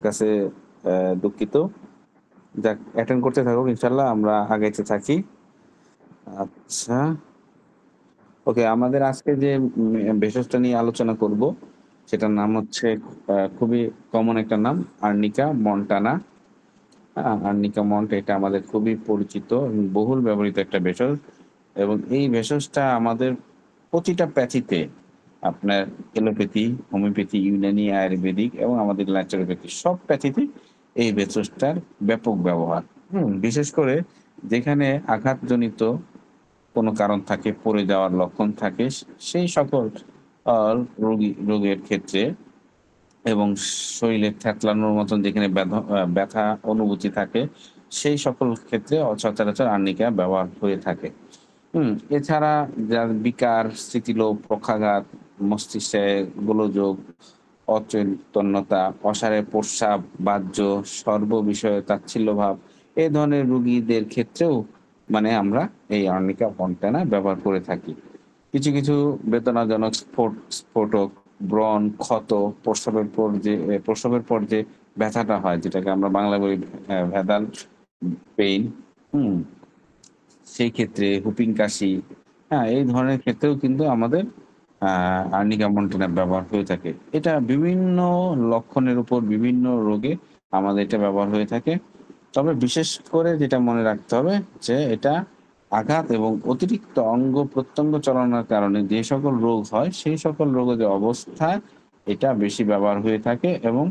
কাছে দুঃখিত। যাক, অ্যাটেন্ড করতে থাকুক, ইনশাআল্লাহ আমরা আগাইতে থাকি। আচ্ছা, ওকে, আমাদের আজকে যে ভেষজটা নিয়ে আলোচনা করব, সেটার নাম হচ্ছে খুবই কমন একটা নাম, আর্নিকা মন্টানা। আর্নিকা মন্ট এটা আমাদের খুবই পরিচিত এবং বহুল ব্যবহৃত একটা ভেষজ, এবং এই ভেষজটা আমাদের প্রতিটা প্যাথিতে, আপনার এলোপ্যাথি, হোমিওপ্যাথি, ইউনানি, আয়ুর্বেদিক এবং আমাদের ন্যাচারোপ্যাথি সব প্যাথিতে এই ভেষজটার ব্যাপক ব্যবহার। বিশেষ করে যেখানে আঘাতজনিত কোনো কারণ থাকে, পড়ে যাওয়ার লক্ষণ থাকে, সেই সকল রোগের ক্ষেত্রে, এবং শরীরে থ্যাতলানোর মতন যেখানে ব্যথা অনুভূতি থাকে, সেই সকল ক্ষেত্রে সচরাচর আর্নিকা ব্যবহার হয়ে থাকে। এছাড়া যার বিকার, স্মৃতিলোপ, পক্ষাঘাত, মস্তিষ্কে গোলযোগ, অচৈতন্যতা, অসাড়ে প্রস্রাব, বাহ্য, সর্ববিষয়ে তাচ্ছিল্যভাব, এ ধরনের রোগীদের ক্ষেত্রেও মানে আমরা এই আর্নিকা মন্টানা ব্যবহার করে থাকি। কিছু, কিছু বেদনাজনক স্ফোটক, ব্রণ, ক্ষত, প্রসবের পর যে ব্যথাটা হয়, যেটাকে আমরা বাংলায় বলি ভেদাল পেইন, হুম? সেই ক্ষেত্রে হুপিং কাশি, এই ধরনের ক্ষেত্রেও কিন্তু আমাদের আর্নিকা মন্টানা ব্যবহার হয়ে থাকে। এটা বিভিন্ন লক্ষণের উপর বিভিন্ন রোগে আমাদের এটা ব্যবহার হয়ে থাকে। তবে বিশেষ করে যেটা মনে রাখতে হবে যে এটা আঘাত এবং অতিরিক্ত অঙ্গ-প্রত্যঙ্গ চলনার কারণে যে সকল রোগ হয়, সেই সকল রোগের অবস্থায় এটা বেশি ব্যবহার হয়ে থাকে, এবং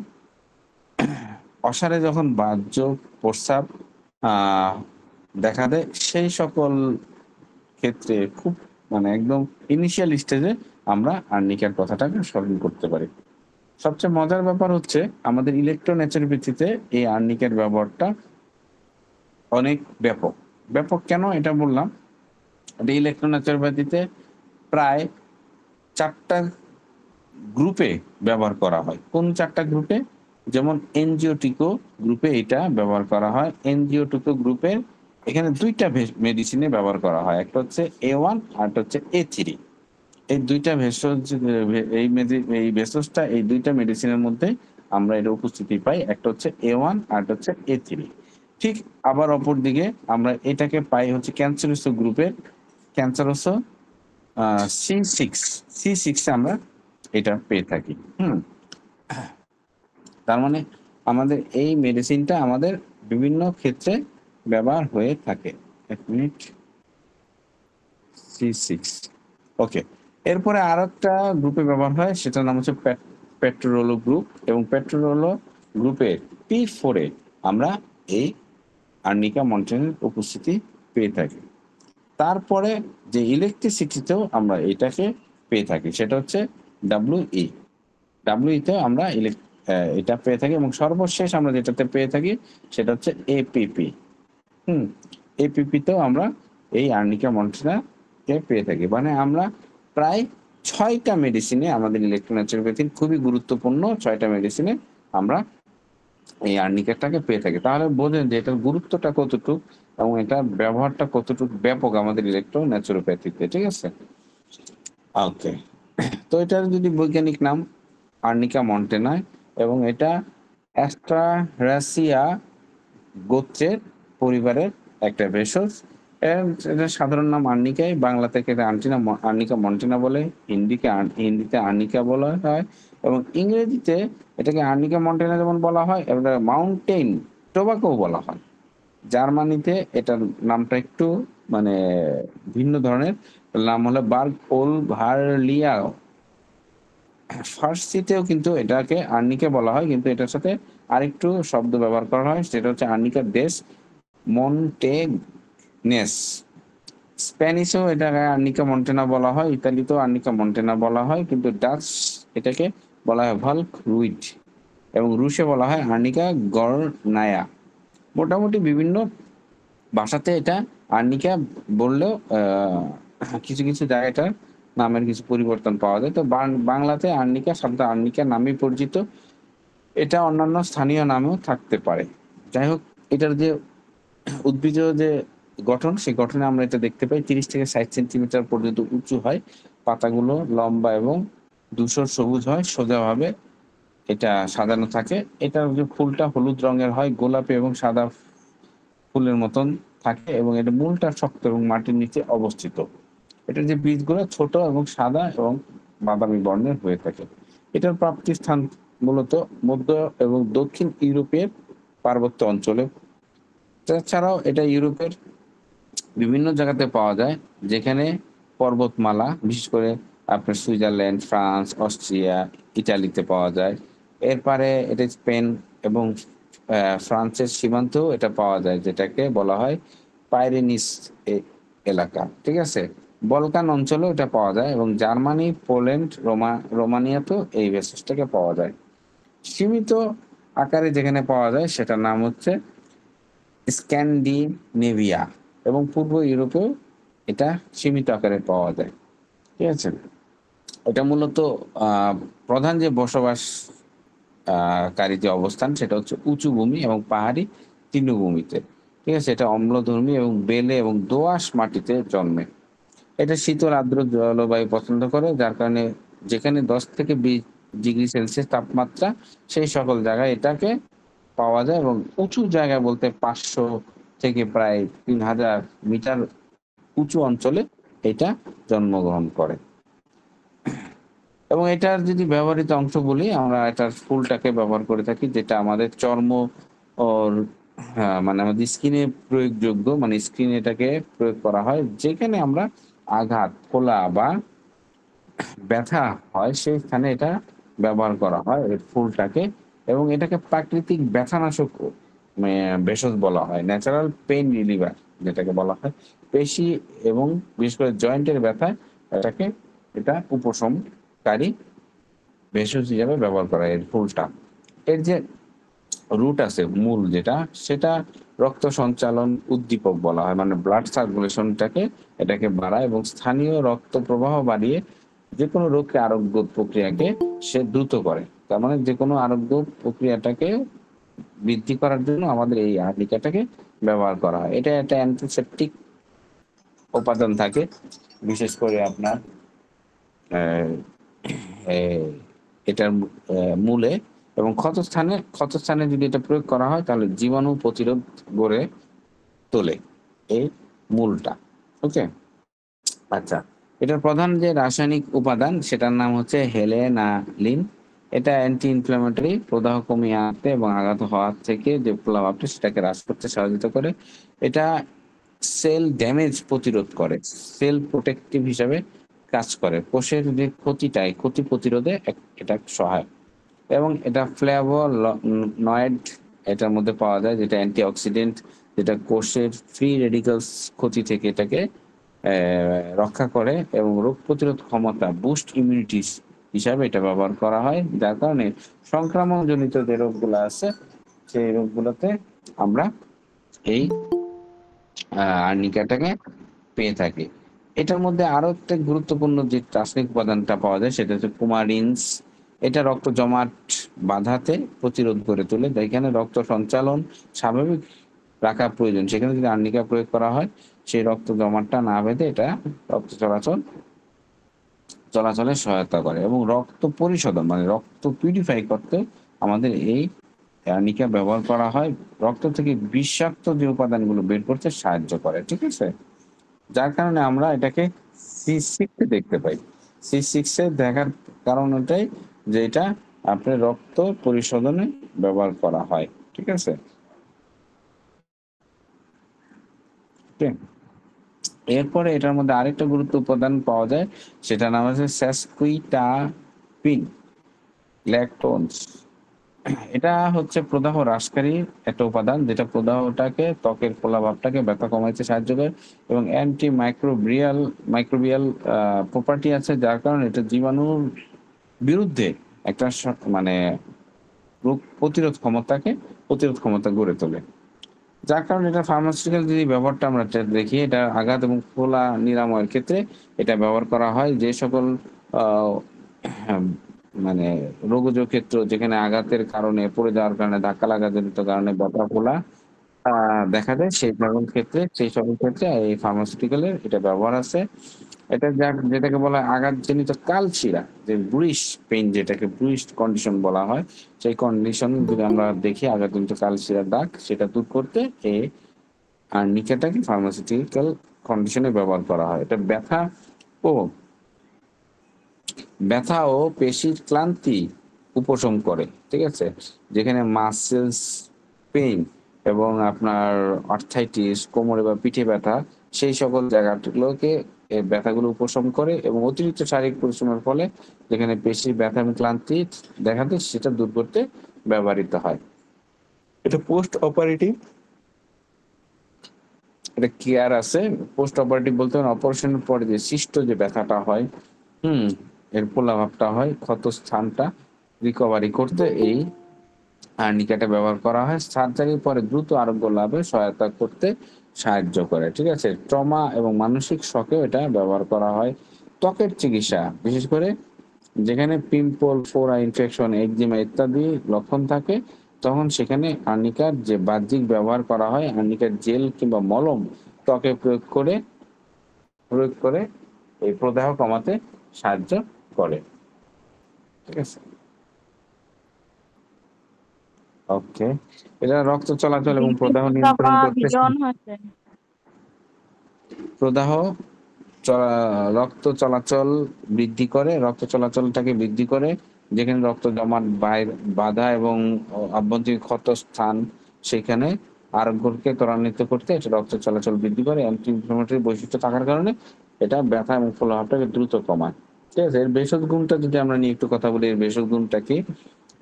অসাড়ে যখন বাহ্য প্রস্রাব আ দেখা দেয়, সেই সকল ক্ষেত্রে খুব মানে একদম ইনিশিয়াল স্টেজে আমরা আর্নিকার কথাটাকে স্মরণ করতে পারি। সবচেয়ে মজার ব্যাপার হচ্ছে আমাদের ইলেকট্রোন্যাচুরোপ্যাথিতে এই আর্নিকের ব্যবহারটা অনেক ব্যাপক। ব্যাপক কেন এটা বললাম? এটা ইলেকট্রোন্যাচুরোপ্যাথিতে প্রায় ৪ টা গ্রুপে ব্যবহার করা হয়। কোন ৪ টা গ্রুপে? যেমন এনজিওটিকো গ্রুপে এটা ব্যবহার করা হয়। এনজিওটিকো গ্রুপের এখানে ২ টা মেডিসিনে ব্যবহার করা হয়। একটা হচ্ছে A1 আরেকটা হচ্ছে A3। এই ২ টা ভেষজ এই ভেষজটা এই ২ টা মেডিসিনের মধ্যে আমরা এর উপস্থিতি পাই। একটা হচ্ছে A1 আরেকটা হচ্ছে A3। ঠিক আবার অপরদিকে আমরা এটাকে পাই হচ্ছে ক্যান্সারোসো গ্রুপের ক্যান্সারোসো আ C6, C6 এ আমরা এটা পেয়ে থাকি। তার মানে আমাদের এই মেডিসিনটা আমাদের বিভিন্ন ক্ষেত্রে ব্যবহার হয়ে থাকে। ১ মিনিট। C6, ওকে। এরপরে আরেকটা গ্রুপে ব্যবহার হয়, সেটার নাম হচ্ছে পেট্রোরোলো গ্রুপ, এবং পেট্রোরোলো গ্রুপের P4 এ আমরা এই আর্নিকা মন্টানার উপস্থিতি পেয়ে থাকি। তারপরে যে ইলেকট্রিসিটিতেও আমরা এটাকে পেয়ে থাকি, সেটা হচ্ছে WE। WE তেও আমরা এটা পেয়ে থাকি, এবং সর্বশেষ আমরা যেটাতে পেয়ে থাকি সেটা হচ্ছে APP। হুম? APP তেও আমরা এই আর্নিকা মন্টানাকে পেয়ে থাকি। মানে আমরা প্রায় ৬ টা মেডিসিনে, আমাদের ইলেকট্রোন্যাচুরোপ্যাথির খুবই গুরুত্বপূর্ণ ৬ টা মেডিসিনে আমরা এই আর্নিকাটাকে পেয়ে থাকি। তাহলে বোঝেন যে এটার গুরুত্বটা কতটুক এবং এটার ব্যবহারটা কতটুক ব্যাপক আমাদের ইলেকট্রোন্যাচুরোপ্যাথিতে। ঠিক আছে? ওকে। তো এটার যদি বৈজ্ঞানিক নাম আর্নিকা মন্টানা, এবং এটা অ্যাস্ট্রারাসিয়া গোত্রের পরিবারের একটা ভেষজ। এটার সাধারণ নাম আর্নিকাই, বাংলা থেকে এটা আর্নিকা মন্টানা বলে, হিন্দিতে আর্নিকা বলা হয়, এবং ইংরেজিতে এটাকে আর্নিকা মন্টানা যেমন বলা হয়, এটা মাউন্টেন টোবাকো বলা হয়। জার্মানিতে এটার নামটা একটু মানে ভিন্ন ধরনের, নাম হলো বার্গ ওল ভার্লিয়া। ফার্সিতেও কিন্তু এটাকে আর্নিকা বলা হয়, কিন্তু এটার সাথে আরেকটু শব্দ ব্যবহার করা হয়, সেটা হচ্ছে আর্নিকা ডেস মন্টেনেস। স্প্যানিশেও এটাকে আর্নিকা মন্টেনা বলা হয়, ইতালিতেও আর্নিকা মন্টেনা বলা হয়, কিন্তু ডাচ এটাকে বলা হয় ভাল্ক রুইট, এবং রুশে বলা হয় আর্নিকা গরনায়া। মোটামুটি বিভিন্ন ভাষাতে এটা আর্নিকা বললেও কিছু, কিছু জায়গায় এটার নামের কিছু পরিবর্তন পাওয়া যায়। তো বাংলাতে আর্নিকা শব্দ আর্নিকা নামেই পরিচিত। এটা অন্যান্য স্থানীয় নামেও থাকতে পারে। যাই হোক, এটার যে উদ্ভিজ্জ যে গঠন, সেই গঠনে আমরা এটা দেখতে পাই ৩০ থেকে ৬০ সেন্টিমিটার পর্যন্ত উঁচু হয়। পাতাগুলো লম্বা এবং ধূসর সবুজ হয় সোজাভাবে, এটা সাজানো থাকে। এটার যে ফুলটা হলুদ রঙের হয়, গোলাপি এবং সাদা ফুলের মতন থাকে এবং এটা মূলটা শক্ত এবং মাটির নিচে অবস্থিত। এটার যে বীজগুলো ছোট এবং সাদা এবং বাদামি বর্ণের হয়ে থাকে। এটার প্রাপ্তি স্থান মূলত মধ্য এবং দক্ষিণ ইউরোপের পার্বত্য অঞ্চলে। তাছাড়াও এটা ইউরোপের বিভিন্ন জায়গাতে পাওয়া যায়, যেখানে পর্বতমালা বিশেষ করে আপনার সুইজারল্যান্ড, ফ্রান্স, অস্ট্রিয়া, ইটালিতে পাওয়া যায়। এরপরে এটা স্পেন এবং ফ্রান্সের সীমান্তেও এটা পাওয়া যায়, যেটাকে বলা হয় পাইরেনিস এলাকা। ঠিক আছে? বলকান অঞ্চলেও এটা পাওয়া যায় এবং জার্মানি, পোল্যান্ড, রোমানিয়াতেও এই ভেষজটাকে পাওয়া যায়। সীমিত আকারে যেখানে পাওয়া যায় সেটার নাম হচ্ছে স্ক্যান্ডিনেভিয়া এবং পূর্ব ইউরোপেও এটা সীমিত আকারে পাওয়া যায়। ঠিক আছে? এটা মূলত আহ, প্রধান যে বসবাস কারী যে অবস্থান সেটা হচ্ছে উঁচু ভূমি এবং পাহাড়ি তৃণভূমিতে। ঠিক আছে? এটা অম্লধর্মী এবং বেলে এবং দোআঁশ মাটিতে জন্মে। এটা শীতল আর্দ্র জলবায়ু পছন্দ করে, যার কারণে যেখানে 10 থেকে 20 ডিগ্রি সেলসিয়াস তাপমাত্রা, সেই সকল জায়গায় এটাকে পাওয়া যায় এবং উঁচু জায়গা বলতে 500 থেকে প্রায় 3000 মিটার উঁচু অঞ্চলে এটা জন্মগ্রহণ করে। এবং এটার যদি ব্যবহৃত অংশ বলি, আমরা এটার ফুলটাকে ব্যবহার করে থাকি, যেটা আমাদের চর্ম ওর মানে আমাদের স্কিনে প্রয়োগযোগ্য, মানে স্কিনে এটাকে প্রয়োগ করা হয় যেখানে আমরা আঘাত, ফোলা বা ব্যথা হয় সেই স্থানে এটা ব্যবহার করা হয় এর ফুলটাকে। এবং এটাকে প্রাকৃতিক ব্যথানাশক ভেষজ বলা হয়, ন্যাচারাল পেইন রিলিভার যেটাকে বলা হয়। পেশি এবং বিশেষ করে জয়েন্টের ব্যথায় এটাকে এটা উপশমকারী ভেষজ হিসাবে ব্যবহার করা হয় এর ফুলটা। এর যে রুট আছে, মূল যেটা, সেটা রক্ত সঞ্চালন উদ্দীপক বলা হয়, মানে ব্লাড সার্কুলেশনটাকে এটাকে বাড়ায় এবং স্থানীয় রক্ত প্রবাহ বাড়িয়ে যে কোনো রোগকে আরোগ্য প্রক্রিয়াকে সে দ্রুত করে। তার মানে যে কোনো আরোগ্য প্রক্রিয়াটাকে বৃদ্ধি করার জন্য আমাদের এই আর্নিকাটাকে ব্যবহার করা হয়। এটা একটা অ্যান্টিসেপটিক উপাদান থাকে, বিশেষ করে আপনার আহ, এ- এটার মূলে এবং ক্ষতস্থানে যদি এটা প্রয়োগ করা হয় তাহলে জীবাণু প্রতিরোধ গড়ে তোলে এই মূলটা। ওকে, আচ্ছা। এটার প্রধান যে রাসায়নিক উপাদান সেটার নাম হচ্ছে হেলেনালিন। এটা অ্যান্টি ইনফ্ল্যামেটরি, প্রদাহ কমিয়ে আনতে এবং আঘাত হওয়ার থেকে যে প্রভাবটা সেটাকে হ্রাস করতে সহযোগিতা করে। এটা সেল ড্যামেজ প্রতিরোধ করে, সেল প্রোটেক্টিভ হিসাবে কাজ করে, কোষের যে ক্ষতি প্রতিরোধে এটা সহায়ক। এবং এটা ফ্ল্যাভোনয়েড এটার মধ্যে পাওয়া যায়, যেটা অ্যান্টিঅক্সিডেন্ট, যেটা কোষের ফ্রি রেডিক্যালস ক্ষতি থেকে এটাকে রক্ষা করে এবং রোগ প্রতিরোধ ক্ষমতা বুস্ট ইমিউনিটিস হিসাবে এটা ব্যবহার করা হয়, যার কারণে সংক্রমণ জনিত যে রোগগুলো আছে সেই রোগগুলোতে আমরা এই আর্নিকাটাকে পেয়ে থাকি। এটার মধ্যে আরো একটা গুরুত্বপূর্ণ যে রাসায়নিক উপাদানটা পাওয়া যায় সেটা হচ্ছে কুমারিনস। এটা রক্ত জমাট বাধাতে প্রতিরোধ করে তোলে, যেখানে রক্ত সঞ্চালন স্বাভাবিক রাখা প্রয়োজন সেখানে যদি আর্নিকা প্রয়োগ করা হয়, সেই রক্ত জমাটটা না বেঁধে এটা রক্ত চলাচলে সহায়তা করে এবং রক্ত পরিশোধন মানে রক্ত পিউরিফাই করতে আমাদের এই আর্নিকা ব্যবহার করা হয়। রক্ত থেকে বিষাক্ত যে উপাদানগুলো বের করতে সাহায্য করে। ঠিক আছে? যার কারণে আমরা এটাকে C6 দেখতে পাই। C6 দেখার কারণ এটাই যে এটা আপনার রক্ত পরিশোধনে ব্যবহার করা হয়। ঠিক আছে? ওকে। এরপরে এটার মধ্যে আরেকটা গুরুত্ব উপাদান পাওয়া যায়, সেটার নাম হচ্ছে স্যাসকুইটাপিন ল্যাকটোনস। এটা হচ্ছে প্রদাহ হ্রাসকারী একটা উপাদান, যেটা প্রদাহটাকে, ত্বকের ফোলাভাবটাকে, ব্যথা কমাইতে সাহায্য করে এবং মাইক্রোবিয়াল প্রপার্টি আছে, যার কারণে এটা জীবাণুর বিরুদ্ধে একটা মানে রোগ প্রতিরোধ ক্ষমতা গড়ে তোলে। যার কারণে এটা ফার্মাসিউটিক্যাল যদি ব্যবহারটা আমরা দেখি, এটা আঘাত এবং ফোলা নিরাময়ের ক্ষেত্রে এটা ব্যবহার করা হয়। যে সকল আহ, মানে রোগজ ক্ষেত্র যেখানে আঘাতের কারণে, পড়ে যাওয়ার কারণে, ধাক্কা লাগাজনিত কারণে ব্যথা, ফোলা দেখা যায় সেই সকল ক্ষেত্রে এই ফার্মাসিউটিক্যালের এটা ব্যবহার আছে। এটা যেটাকে বলা হয় আঘাতজনিত কালশিরা, যে ব্রুইশ পেইন, যেটাকে ব্রুইশ কন্ডিশন বলা হয়। সেই কন্ডিশন যদি আমরা দেখি আঘাতজনিত কালশিরার দাগ, সেটা দূর করতে এই আর্নিকাটাকে ফার্মাসিউটিক্যাল কন্ডিশনে ব্যবহার করা হয়। এটা ও ব্যথা ও পেশির ক্লান্তি উপশম করে, ঠিক আছে? যেখানে মাসেলস পেইন এবং আপনার আর্থাইটিস, কোমরে বা পিঠে ব্যথা, সেই সকল জায়গাগুলোকে এই ব্যথাগুলো উপশম করে এবং অতিরিক্ত শারীরিক পরিশ্রমের ফলে যেখানে পেশির ব্যথা এবং ক্লান্তি দেখা দেয়, সেটা দূর করতে ব্যবহৃত হয়। এটা পোস্ট অপারেটিভ, এটা কেয়ার আছে। পোস্ট অপারেটিভ বলতে অপারেশনের পরে যে সৃষ্ট যে ব্যথাটা হয়, হুম, এর প্রলাভাবটা হয়, ক্ষত স্থানটা রিকভারি করতে এই আর্নিকাটা ব্যবহার করা হয়। সার্জারির পরে দ্রুত আরোগ্য লাভে সহায়তা করতে সাহায্য করে, ঠিক আছে? ট্রমা এবং মানসিক শকেও এটা ব্যবহার করা হয়। ত্বকের চিকিৎসা, বিশেষ করে যেখানে পিম্পল, ফোড়া, ইনফেকশন, একজিমা ইত্যাদি লক্ষণ থাকে, তখন সেখানে আর্নিকার যে বাহ্যিক ব্যবহার করা হয়, আর্নিকার জেল কিংবা মলম ত্বকে প্রয়োগ করে এই প্রদাহ কমাতে সাহায্য করে, ঠিক আছে? ওকে, এটা রক্ত চলাচল এবং প্রদাহ নিয়ন্ত্রণ করতে বিজন হচ্ছে প্রদাহ রক্ত চলাচল বৃদ্ধি করে, রক্ত চলাচলটাকে বৃদ্ধি করে। যেখানে রক্ত জমাট বাধা এবং আভ্যন্তরীণ ক্ষত স্থান, সেখানে আরোগ্যকে ত্বরান্বিত করতে এটা রক্ত চলাচল বৃদ্ধি করে। অ্যান্টি ইনফ্লামেটরি বৈশিষ্ট্য থাকার কারণে এটা ব্যথা এবং প্রলাপটাকে দ্রুত কমায়, ঠিক আছে? এর ভেষজ গুণটা যদি আমরা নিয়ে একটু কথা বলি, এর ভেষজ গুণটা কি?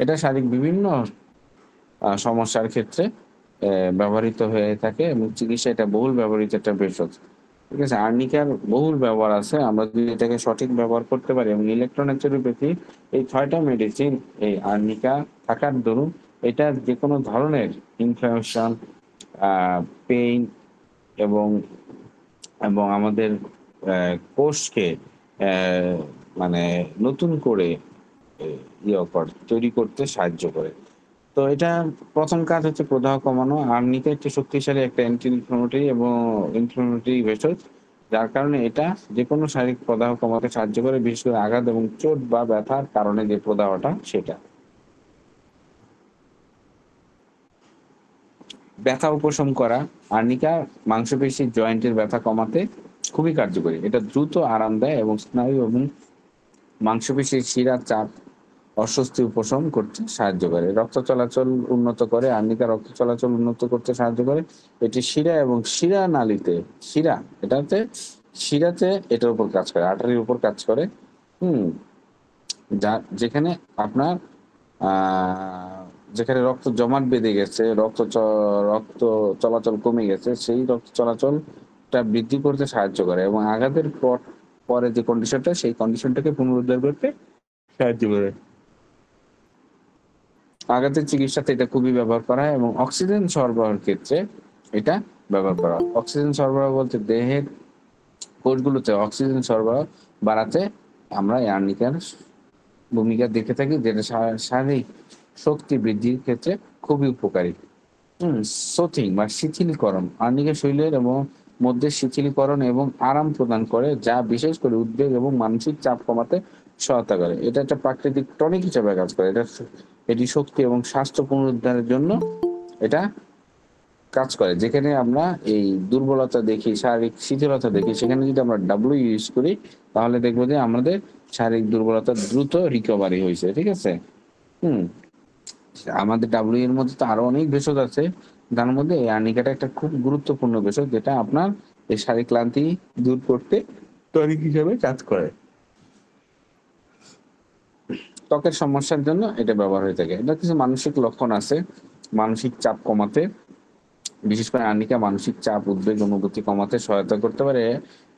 এটা শারীরিক বিভিন্ন সমস্যার ক্ষেত্রে ব্যবহৃত হয়ে থাকে এবং চিকিৎসা এটা বহুল ব্যবহৃত একটা ভেষজ, ঠিক আছে? আর্নিকার বহুল ব্যবহার আছে। আমরা যদি এটাকে সঠিক ব্যবহার করতে পারি এবং ইলেকট্রোন্যাচুরোপ্যাথি, এই ৬টা মেডিসিন এই আর্নিকা থাকার দরুন এটা যে কোনো ধরনের ইনফ্লামেশন, পেইন এবং এবং আমাদের কোষকে মানে নতুন করে তৈরি করতে সাহায্য করে। তো এটা প্রথম কাজ হচ্ছে প্রদাহ কমানো। আর্নিকা একটি শক্তিশালী একটা অ্যান্টি ইনফ্লামেটরি এবং ইনফ্লামেটরি ভেষজ, যার কারণে এটা যেকোনো শারীরিক প্রদাহ কমাতে সাহায্য করে, বিশেষ করে আঘাত এবং চোট বা ব্যথার কারণে যে প্রদাহটা, সেটা। ব্যথা উপশম করা, আর্নিকা মাংসপেশির জয়েন্টের ব্যথা কমাতে খুবই কার্যকরী। এটা দ্রুত আরাম দেয় এবং স্নায়ু এবং মাংসপেশির শিরা চাপ, অস্বস্তি উপশম করতে সাহায্য করে। রক্ত চলাচল উন্নত করে, আর্নিকা রক্ত চলাচল উন্নত করতে সাহায্য করে। এটি শিরা এবং শিরা নালীতে, শিরা এটাতে শিরাতে এটার উপর কাজ করে, আর্টারির উপর কাজ করে। হুম, যা যেখানে আপনার আহ যেখানে রক্ত জমাট বেঁধে গেছে, রক্ত চলাচল কমে গেছে, সেই রক্ত চলাচলটা বৃদ্ধি করতে সাহায্য করে এবং আঘাতের পরে যে কন্ডিশনটা, সেই কন্ডিশনটাকে পুনরুদ্ধার করতে সাহায্য করে। আঘাতের চিকিৎসাতে এটা খুবই ব্যবহার করা হয় এবং অক্সিজেন সরবরাহের ক্ষেত্রে এটা ব্যবহার করা হয়। অক্সিজেন সরবরাহ বলতে দেহের কোষগুলোতে অক্সিজেন সরবরাহ বাড়াতে আমরা এই আর্নিকার ভূমিকা দেখে থাকি, যেটা শারীরিক শক্তি বৃদ্ধির ক্ষেত্রে খুবই উপকারী। সোথিং বা শিথিলীকরণ, আর্নিকা শরীরের এবং মধ্যে শিথিলীকরণ এবং আরাম প্রদান করে, যা বিশেষ করে উদ্বেগ এবং মানসিক চাপ কমাতে সহায়তা করে। এটা একটা প্রাকৃতিক টনিক হিসেবে কাজ করে। এটি শক্তি এবং স্বাস্থ্য পুনরুদ্ধারের জন্য এটা কাজ করে। যেখানে আমরা এই দুর্বলতা দেখি, শারীরিক শিথিলতা দেখি, সেখানে যদি আমরা ডাব্লিউ ইউজ করি, তাহলে দেখবো যে আমাদের শারীরিক দুর্বলতা দ্রুত রিকভারি হয়েছে, ঠিক আছে? হুম, আমাদের ডাব্লিউ এর মধ্যে তো আরো অনেক ভেষজ আছে, যার মধ্যে এই আর্নিকাটা একটা খুব গুরুত্বপূর্ণ ভেষজ, যেটা আপনার এই শারীরিক ক্লান্তি দূর করতে টনিক হিসেবে কাজ করে। ত্বকের সমস্যার জন্য এটা ব্যবহার হয়ে থাকে। এটা কিছু মানসিক লক্ষণ আছে। মানসিক চাপ কমাতে, বিশেষ করে আর্নিকা মানসিক চাপ, উদ্বেগ অনুভূতি কমাতে সহায়তা করতে পারে।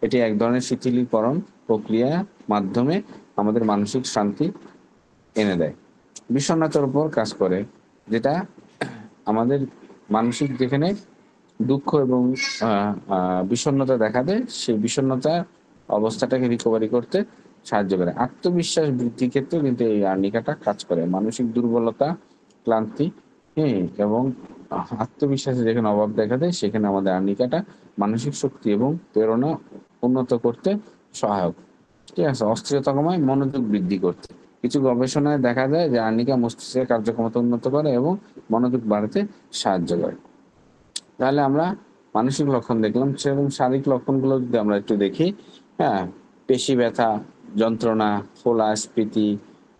এটি এক ধরনের শিথিলীকরণ প্রক্রিয়া মাধ্যমে আমাদের মানসিক শান্তি এনে দেয়। বিষণ্ণতার উপর কাজ করে, যেটা আমাদের মানসিক যেখানে দুঃখ এবং বিষণ্ণতা দেখা দেয়, সেই বিষণ্ণতা অবস্থাটাকে রিকভারি করতে সাহায্য করে। আত্মবিশ্বাস বৃদ্ধির ক্ষেত্রে কিন্তু এই আর্নিকাটা কাজ করে। মানসিক দুর্বলতা, ক্লান্তি, হ্যাঁ, এবং আত্মবিশ্বাসে যেখানে অভাব দেখা দেয় সেখানে আমাদের আর্নিকাটা মানসিক শক্তি এবং প্রেরণা উন্নত করতে সহায়ক। ঠিক আছে? অস্থিরতা কমায়, মনোযোগ বৃদ্ধি করতে। কিছু গবেষণায় দেখা যায় যে আর্নিকা মস্তিষ্কের কার্যক্ষমতা উন্নত করে এবং মনোযোগ বাড়াতে সাহায্য করে। তাহলে আমরা মানসিক লক্ষণ দেখলাম, সেরকম শারীরিক লক্ষণগুলো যদি আমরা একটু দেখি, হ্যাঁ, পেশি ব্যথা, যন্ত্রণা, ফোলা, স্ফীতি,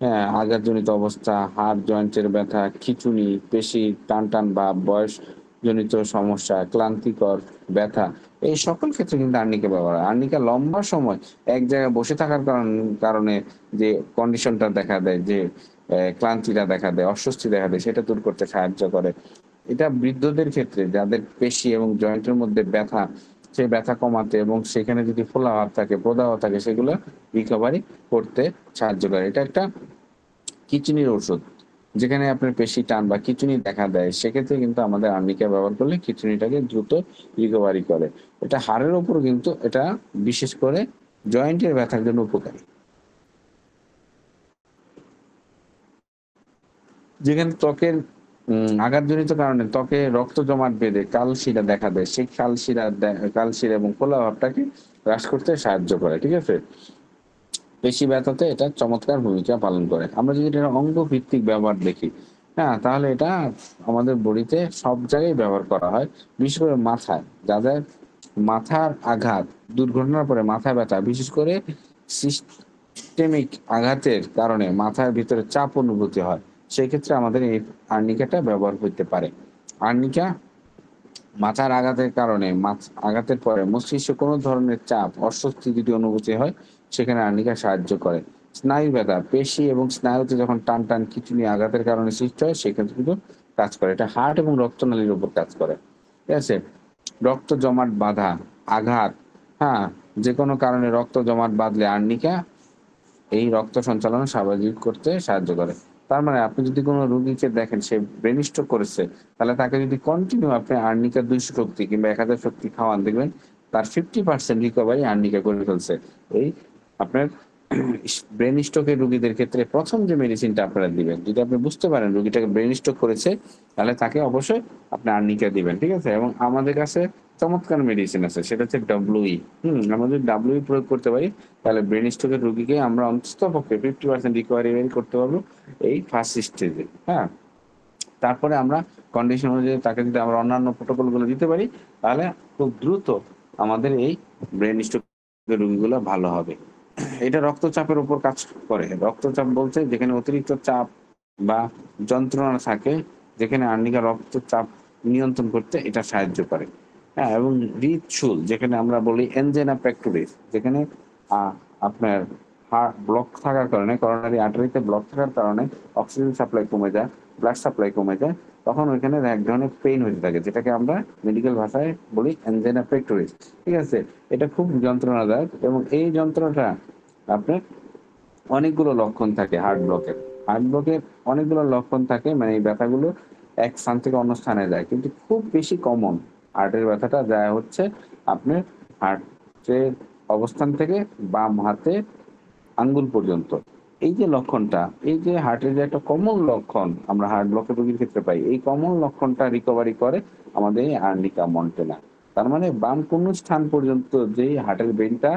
হ্যাঁ, আঘাতজনিত অবস্থা, হাড় জয়েন্টের ব্যথা, খিঁচুনি, পেশি টান টান বা বয়সজনিত সমস্যা, ক্লান্তিকর ব্যথা, এই সকল ক্ষেত্রে কিন্তু আর্নিকা ব্যবহার হয়। আর্নিকা লম্বা সময় এক জায়গায় বসে থাকার কারণে যে কন্ডিশনটা দেখা দেয়, যে ক্লান্তিটা দেখা দেয়, অস্বস্তি দেখা দেয়, সেটা দূর করতে সাহায্য করে। এটা বৃদ্ধদের ক্ষেত্রে যাদের পেশি এবং জয়েন্টের মধ্যে ব্যথা, সেই ব্যথা কমাতে এবং সেখানে যদি ফোলাভাব থাকে, প্রদাহ থাকে, সেগুলো রিকভারি করতে সাহায্য করে। এটা একটা খিঁচুনির ওষুধ। যেখানে আপনার পেশি টান বা খিঁচুনি দেখা দেয়, সেক্ষেত্রে কিন্তু আমাদের আর্নিকা ব্যবহার করলে খিঁচুনিটাকে দ্রুত রিকভারি করে। এটা হাড়ের উপর কিন্তু এটা বিশেষ করে জয়েন্টের ব্যথার জন্য উপকারী। যেখানে ত্বকের আঘাতজনিত কারণে ত্বকে রক্ত জমাট বেঁধে কালশিরা দেখা দেয়, সেই কালশিরা এবং ফোলাভাবটাকে হ্রাস করতে সাহায্য করে। ঠিক আছে? পেশি ব্যথাতে এটা চমৎকার ভূমিকা পালন করে। আমরা যদি এটা অঙ্গ ভিত্তিক ব্যবহার দেখি, হ্যাঁ, তাহলে এটা আমাদের বডিতে সব জায়গায় ব্যবহার করা হয়। বিশেষ করে মাথায়, যাদের মাথার আঘাত, দুর্ঘটনার পরে মাথা ব্যথা, বিশেষ করে সিস্টেমিক আঘাতের কারণে মাথার ভিতরে চাপ অনুভূতি হয়, সেক্ষেত্রে আমাদের এই আর্নিকাটা ব্যবহার হইতে পারে। আর্নিকা মাথার আঘাতের কারণে আঘাতের পরে মস্তিষ্কে কোনো ধরনের চাপ, অস্বস্তি যদি অনুভূতি হয়, সেখানে আর্নিকা সাহায্য করে। স্নায়ু ব্যথা, পেশি এবং স্নায়ুতে যখন টান টান খিঁচুনি আঘাতের কারণে সৃষ্টি হয়, সেক্ষেত্রে কিন্তু কাজ করে। এটা হার্ট এবং রক্তনালীর উপর কাজ করে। ঠিক আছে? রক্ত জমাট বাঁধা, আঘাত, হ্যাঁ, যে কোনো কারণে রক্ত জমাট বাঁধলে আর্নিকা এই রক্ত সঞ্চালন স্বাভাবিক করতে সাহায্য করে। তার মানে আপনি যদি কোনো রোগীকে দেখেন সে ব্রেন স্ট্রোক করেছে, তাহলে তাকে যদি কন্টিনিউ আপনি আর্নিকা 200 শক্তি কিংবা 1000 শক্তি খাওয়ান, দেখবেন তার 50% রিকভারি আর্নিকা করে ফেলছে। এই আপনার ব্রেন স্ট্রোকের রোগীদের ক্ষেত্রে ১ম যে মেডিসিনটা আপনারা দিবেন, যদি আপনি বুঝতে পারেন রোগীটাকে ব্রেন স্ট্রোক করেছে, তাহলে তাকে অবশ্যই আপনি আর্নিকা দিবেন। ঠিক আছে? এবং আমাদের কাছে চমৎকার মেডিসিন আছে, সেটা হচ্ছে WE। আমরা যদি WE প্রয়োগ করতে পারি, তাহলে ব্রেন স্ট্রোকের রোগীকে আমরা অন্ততপক্ষে 50% রিকভারি করতে পারবো এই ফার্স্ট স্টেজে। হ্যাঁ? তারপরে আমরা কন্ডিশন অনুযায়ী তাকে যদি আমরা অন্যান্য প্রোটোকল গুলো দিতে পারি, তাহলে খুব দ্রুত আমাদের এই ব্রেন স্ট্রোকের রোগীগুলো ভালো হবে। এটা রক্তচাপের উপর কাজ করে। রক্তচাপ বলতে যেখানে অতিরিক্ত চাপ বা যন্ত্রণা থাকে, যেখানে আর্নিকা রক্তচাপ নিয়ন্ত্রণ করতে এটা সাহায্য করে। হ্যাঁ, এবং হৃদশুল, যেখানে আমরা বলি এনজেনা পেক্টোরিস, যেখানে আপনার হার্ট ব্লক থাকার কারণে, করোনারি আর্টারিতে ব্লক থাকার কারণে অক্সিজেন সাপ্লাই কমে যায়, ব্লাড সাপ্লাই কমে যায়, তখন ওইখানে এক ধরনের পেইন হতে থাকে, যেটাকে আমরা মেডিকেল ভাষায় বলি এনজেনা পেক্টোরিস। ঠিক আছে? এটা খুব যন্ত্রণাদায়ক এবং এই যন্ত্রণাটা আপনার অনেকগুলো লক্ষণ থাকে হার্ট ব্লকের। হার্ট ব্লকের অনেকগুলো লক্ষণ থাকে, মানে এই ব্যথাগুলো এক স্থান থেকে অন্য স্থানে যায়। কিন্তু খুব বেশি কমন হার্টের ব্যথাটা যায় হচ্ছে আপনার হার্টের অবস্থান থেকে বাম হাতে আঙ্গুল পর্যন্ত। এই যে লক্ষণটা, এই যে হার্টের যে একটা কমন লক্ষণ আমরা হার্ট ব্লকের রোগীর ক্ষেত্রে পাই, এই কমন লক্ষণটা রিকভারি করে আমাদের এই আর্নিকা মন্টেনা। তার মানে বাম কোন স্থান পর্যন্ত যেই হার্টের পেইনটা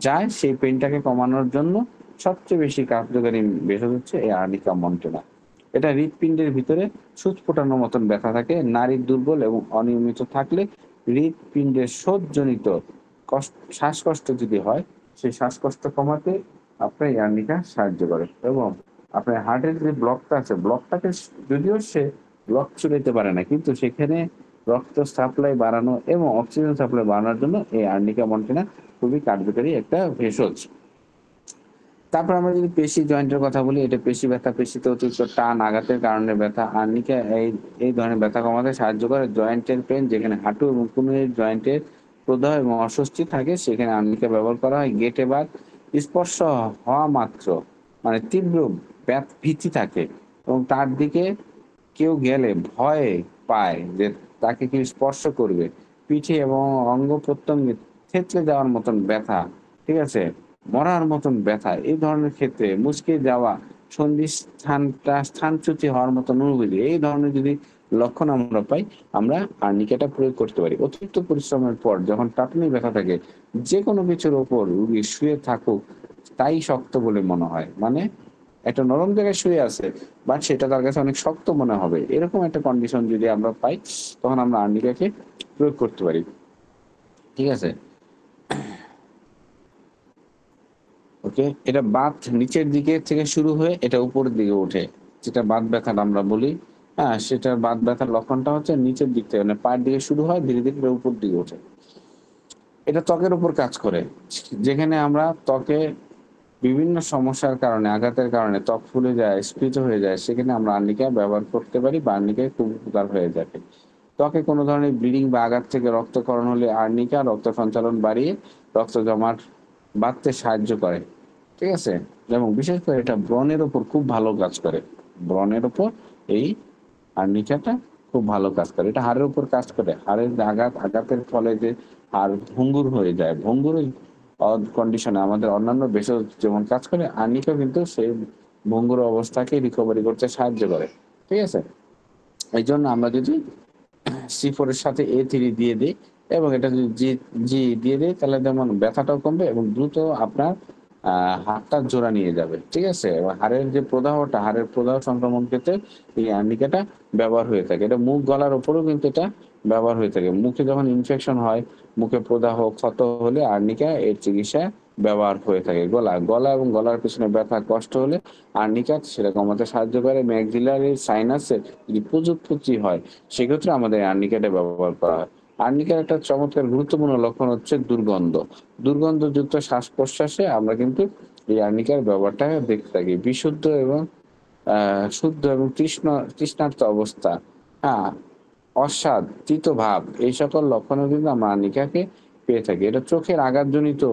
যায়, সেই পেইনটাকে কমানোর জন্য সবচেয়ে বেশি কার্যকারী ভেষজ হচ্ছে এই আর্নিকা মন্টেনা। এটা হৃৎপিণ্ডের ভিতরে সূচ ফোটানোর মতন ব্যথা থাকে, নারীর দুর্বল এবং অনিয়মিত থাকলে, হৃৎপিণ্ডের শোথজনিত শ্বাসকষ্ট যদি হয়, সেই শ্বাসকষ্ট কমাতে আপনার এই আর্নিকা সাহায্য করে। এবং আপনার হার্টের যে ব্লকটা আছে, ব্লকটাকে যদিও সে ব্লক চুলাইতে পারে না, কিন্তু সেখানে রক্ত সাপ্লাই বাড়ানো এবং অক্সিজেন সাপ্লাই বাড়ানোর জন্য এই আর্নিকা মন্টেনা খুবই কার্যকারী একটা ভেষজ। তারপর আমরা যদি পেশি জয়েন্টের কথা বলি, এটা পেশি ব্যথা, পেশিতে অতিরিক্ত টান আঘাতের কারণে ব্যথা। আর্নিকা এই ধরনের ব্যথা কমাতে সাহায্য করে। জয়েন্টের পেন, যেখানে হাঁটু এবং কনুইয়ের জয়েন্টের প্রদাহ এবং অস্বস্তি থাকে, সেখানে আর্নিকা ব্যবহার করা হয়। গেটে বাত, স্পর্শ হওয়া মাত্র মানে তীব্র ভীতি থাকে এবং তার দিকে কেউ গেলে ভয় পায় যে তাকে কেউ স্পর্শ করবে। পিঠে এবং অঙ্গ প্রত্যঙ্গে থেতলে যাওয়ার মতন ব্যথা, ঠিক আছে, মরার মতন ব্যথা, এই ধরনের ক্ষেত্রে মুচকে যাওয়া, সন্ধিস্থানটা স্থানচ্যুতি হওয়ার মতন অনুভূতি, এই ধরনের যদি লক্ষণ আমরা পাই, আমরা আর্নিকাটা প্রয়োগ করতে পারি। অতিরিক্ত পরিশ্রমের পর যখন টাটনি ব্যথা থাকে, যে কোনো কিছুর ওপর রোগী শুয়ে থাকুক তাই শক্ত বলে মনে হয়। মানে একটা নরম জায়গায় শুয়ে আছে, বাট সেটা তার কাছে অনেক শক্ত মনে হবে। এরকম একটা কন্ডিশন যদি আমরা পাই, তখন আমরা আর্নিকাকে প্রয়োগ করতে পারি। ঠিক আছে? ওকে, এটা বাত নিচের দিকে থেকে শুরু হয়ে এটা উপরের দিকে ওঠে, যেটা বাত ব্যথাটা আমরা বলি। হ্যাঁ, সেটার বাত ব্যথার লক্ষণটা হচ্ছে নিচের দিক থেকে, মানে পায়ের দিকে শুরু হয়, ধীরে ধীরে উপর দিকে ওঠে। এটা ত্বকের উপর কাজ করে, যেখানে আমরা ত্বকে বিভিন্ন সমস্যার কারণে, আঘাতের কারণে ত্বক ফুলে যায়, স্ফীত হয়ে যায়, সেখানে আমরা আর্নিকা ব্যবহার করতে পারি বা আর্নিকায় খুব উপকার হয়ে যাবে। ত্বকে কোনো ধরনের ব্লিডিং বা আঘাত থেকে রক্তক্ষরণ হলে আর্নিকা রক্ত সঞ্চালন বাড়িয়ে রক্ত জমাট বাঁধতে সাহায্য করে। ঠিক আছে? এবং বিশেষ করে এটা ব্রণের উপর খুব ভালো কাজ করে। ব্রণের উপর এই আর্নিকাটা খুব ভালো কাজ করে। এটা হাড়ের উপর কাজ করে। হাড়ের যে আঘাতের ফলে যে হাড় ভঙ্গুর হয়ে যায়, ভঙ্গুর কন্ডিশনে আমাদের অন্যান্য ভেষজ যেমন কাজ করে, আর্নিকা কিন্তু সেই ভঙ্গুর অবস্থাকে রিকভারি করতে সাহায্য করে। ঠিক আছে? এইজন্য আমরা যদি C4 এর সাথে A3 দিয়ে দেই এবং এটা যদি জি দিয়ে দেই, তাহলে যেমন ব্যথাটাও কমবে এবং দ্রুত আপনার হাড়টা জোড়া নিয়ে যাবে। ঠিক আছে? এবং হাড়ের যে প্রদাহটা, হাড়ের প্রদাহ সংক্রমণ ক্ষেত্রে এই আর্নিকাটা ব্যবহার হয়ে থাকে। এটা মুখ গলার উপরেও কিন্তু এটা ব্যবহার হয়ে থাকে। মুখে যখন ইনফেকশন হয়, মুখে প্রদাহ, ক্ষত হলে আর্নিকা এর চিকিৎসায় ব্যবহার হয়ে থাকে। গলা এবং গলার পেছনে ব্যথা, কষ্ট হলে আর্নিকা সেটা কমাতে সাহায্য করে। ম্যাক্সিলারি সাইনাসে যদি পুঁজি হয়, সেক্ষেত্রে আমাদের আর্নিকাটা ব্যবহার করা হয়। আর্নিকার একটা চমৎকার গুরুত্বপূর্ণ লক্ষণ হচ্ছে দুর্গন্ধ। দুর্গন্ধযুক্ত শ্বাস-প্রশ্বাসে আমরা কিন্তু এই আর্নিকার ব্যবহারটা দেখতে থাকি। বিশুদ্ধ এবং শুদ্ধ এবং তৃষ্ণার্ত অবস্থা, হ্যাঁ, অস্বাদ, তিত ভাব, এই সকল লক্ষণও কিন্তু আমরা আর্নিকাকে পেয়ে থাকি। এটা চোখের আঘাতজনিত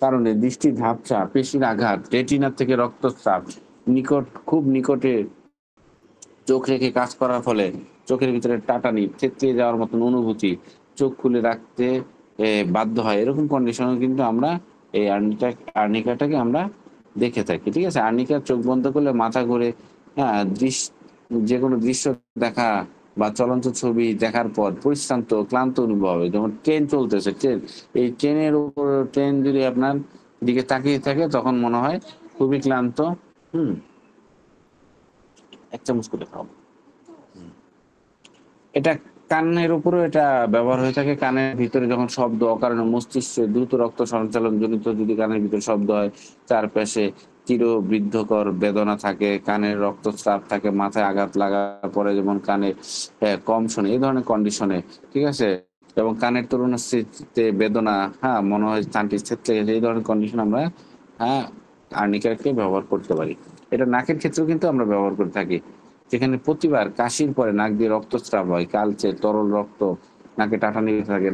কারণে দৃষ্টি ঝাপসা, পেশির আঘাত, রেটিনার থেকে রক্তস্রাব, খুব নিকটে চোখ রেখে কাজ করার ফলে চোখের ভিতরে টাটানি, থেতলিয়ে যাওয়ার মতন অনুভূতি, চোখ খুলে রাখতে বাধ্য হয়। এরকম কন্ডিশনেও কিন্তু আমরা এই আর্নিকাটাকে আমরা দেখে থাকি। ঠিক আছে? আর্নিকার চোখ বন্ধ করলে মাথা ঘুরে, হ্যাঁ, যেকোনো দৃশ্য দেখা বা চলন্ত ছবি দেখার পর পরিশ্রান্ত, ক্লান্ত অনুভব হবে। যেমন ট্রেন চলতেছে, এই ট্রেনের উপর ট্রেন যদি আপনার দিকে তাকিয়ে থাকে, তখন মনে হয় খুবই ক্লান্ত। হুম? ১ চামচ করে খাও। এটা কানের উপরেও এটা ব্যবহার হয়ে থাকে। কানের ভিতরে যখন শব্দ, অকারণে মস্তিষ্কে দ্রুত রক্ত সঞ্চালন জনিত যদি কানের ভিতরে শব্দ হয়, চারপাশে বৃদ্ধকর বেদনা থাকে, কানের রক্তস্রাব থাকে, মাথায় আঘাত লাগার পরে যেমন কানে কম শোনে, এই ধরনের কন্ডিশনে, ঠিক আছে? এবং কানের তরুণাস্থিতে বেদনা, হ্যাঁ, মনে হয় কানটি থেতলে গেছে, এই ধরনের কন্ডিশন আমরা, হ্যাঁ, আর্নিকাকে ব্যবহার করতে পারি। এটা নাকের ক্ষেত্রেও কিন্তু আমরা ব্যবহার করে থাকি। যেখানে প্রতিবার কাশির পরে নাক দিয়ে রক্তস্রাব হয়, কালচে তরল রক্ত, নাকে টাটানি থাকে,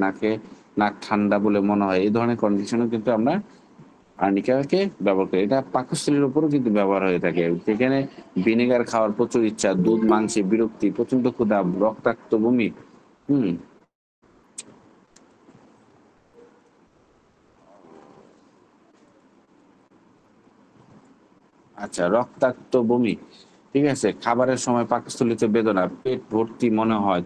নাক ঠান্ডা বলে মনে হয়, এই ধরনের কন্ডিশনেও কিন্তু আমরা আর্নিকাকে ব্যবহার করি। এটা পাকস্থলীর উপরও কিন্তু ব্যবহার হয়ে থাকে। যেখানে ভিনেগার খাওয়ার প্রচুর ইচ্ছা, দুধ মাংসে বিরক্তি, প্রচন্ড ক্ষুধা, রক্তাক্ত বমি, হুম, আচ্ছা, রক্তাক্ত বমি, ঠিক আছে? খাবারের সময় পাকস্থলীতে বেদনা, পেট ভর্তি মনে হয়,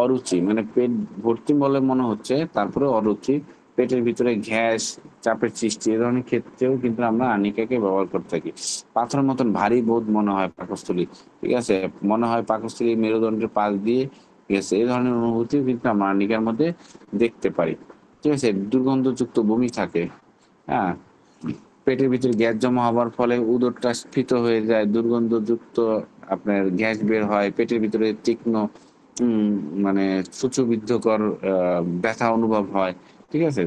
অরুচি, মানে পেট ভর্তি বলে মনে হচ্ছে, তারপরে অরুচি, পেটের ভিতরে গ্যাস, চাপের সৃষ্টি, এ ধরনের ক্ষেত্রেও কিন্তু আমরা আর্নিকাকে ব্যবহার করতে থাকি। পাথরের মতন ভারী বোধ মনে হয় পাকস্থলী, ঠিক আছে? মনে হয় পাকস্থলী মেরুদণ্ডের পাশ দিয়ে গেছে, এই ধরনের অনুভূতিও কিন্তু আমরা আর্নিকার মধ্যে দেখতে পারি। ঠিক আছে? দুর্গন্ধযুক্ত বমি থাকে, হ্যাঁ, পেটের ভিতরে গ্যাস জমা হওয়ার ফলে উদরটা স্ফীত হয়ে যায়, দুর্গন্ধযুক্ত আপনার গ্যাস বের হয়, পেটের ভিতরে তীক্ষ্ণ, উম, মানে সূচবিদ্ধকর ব্যথা অনুভব হয়। ঠিক আছে?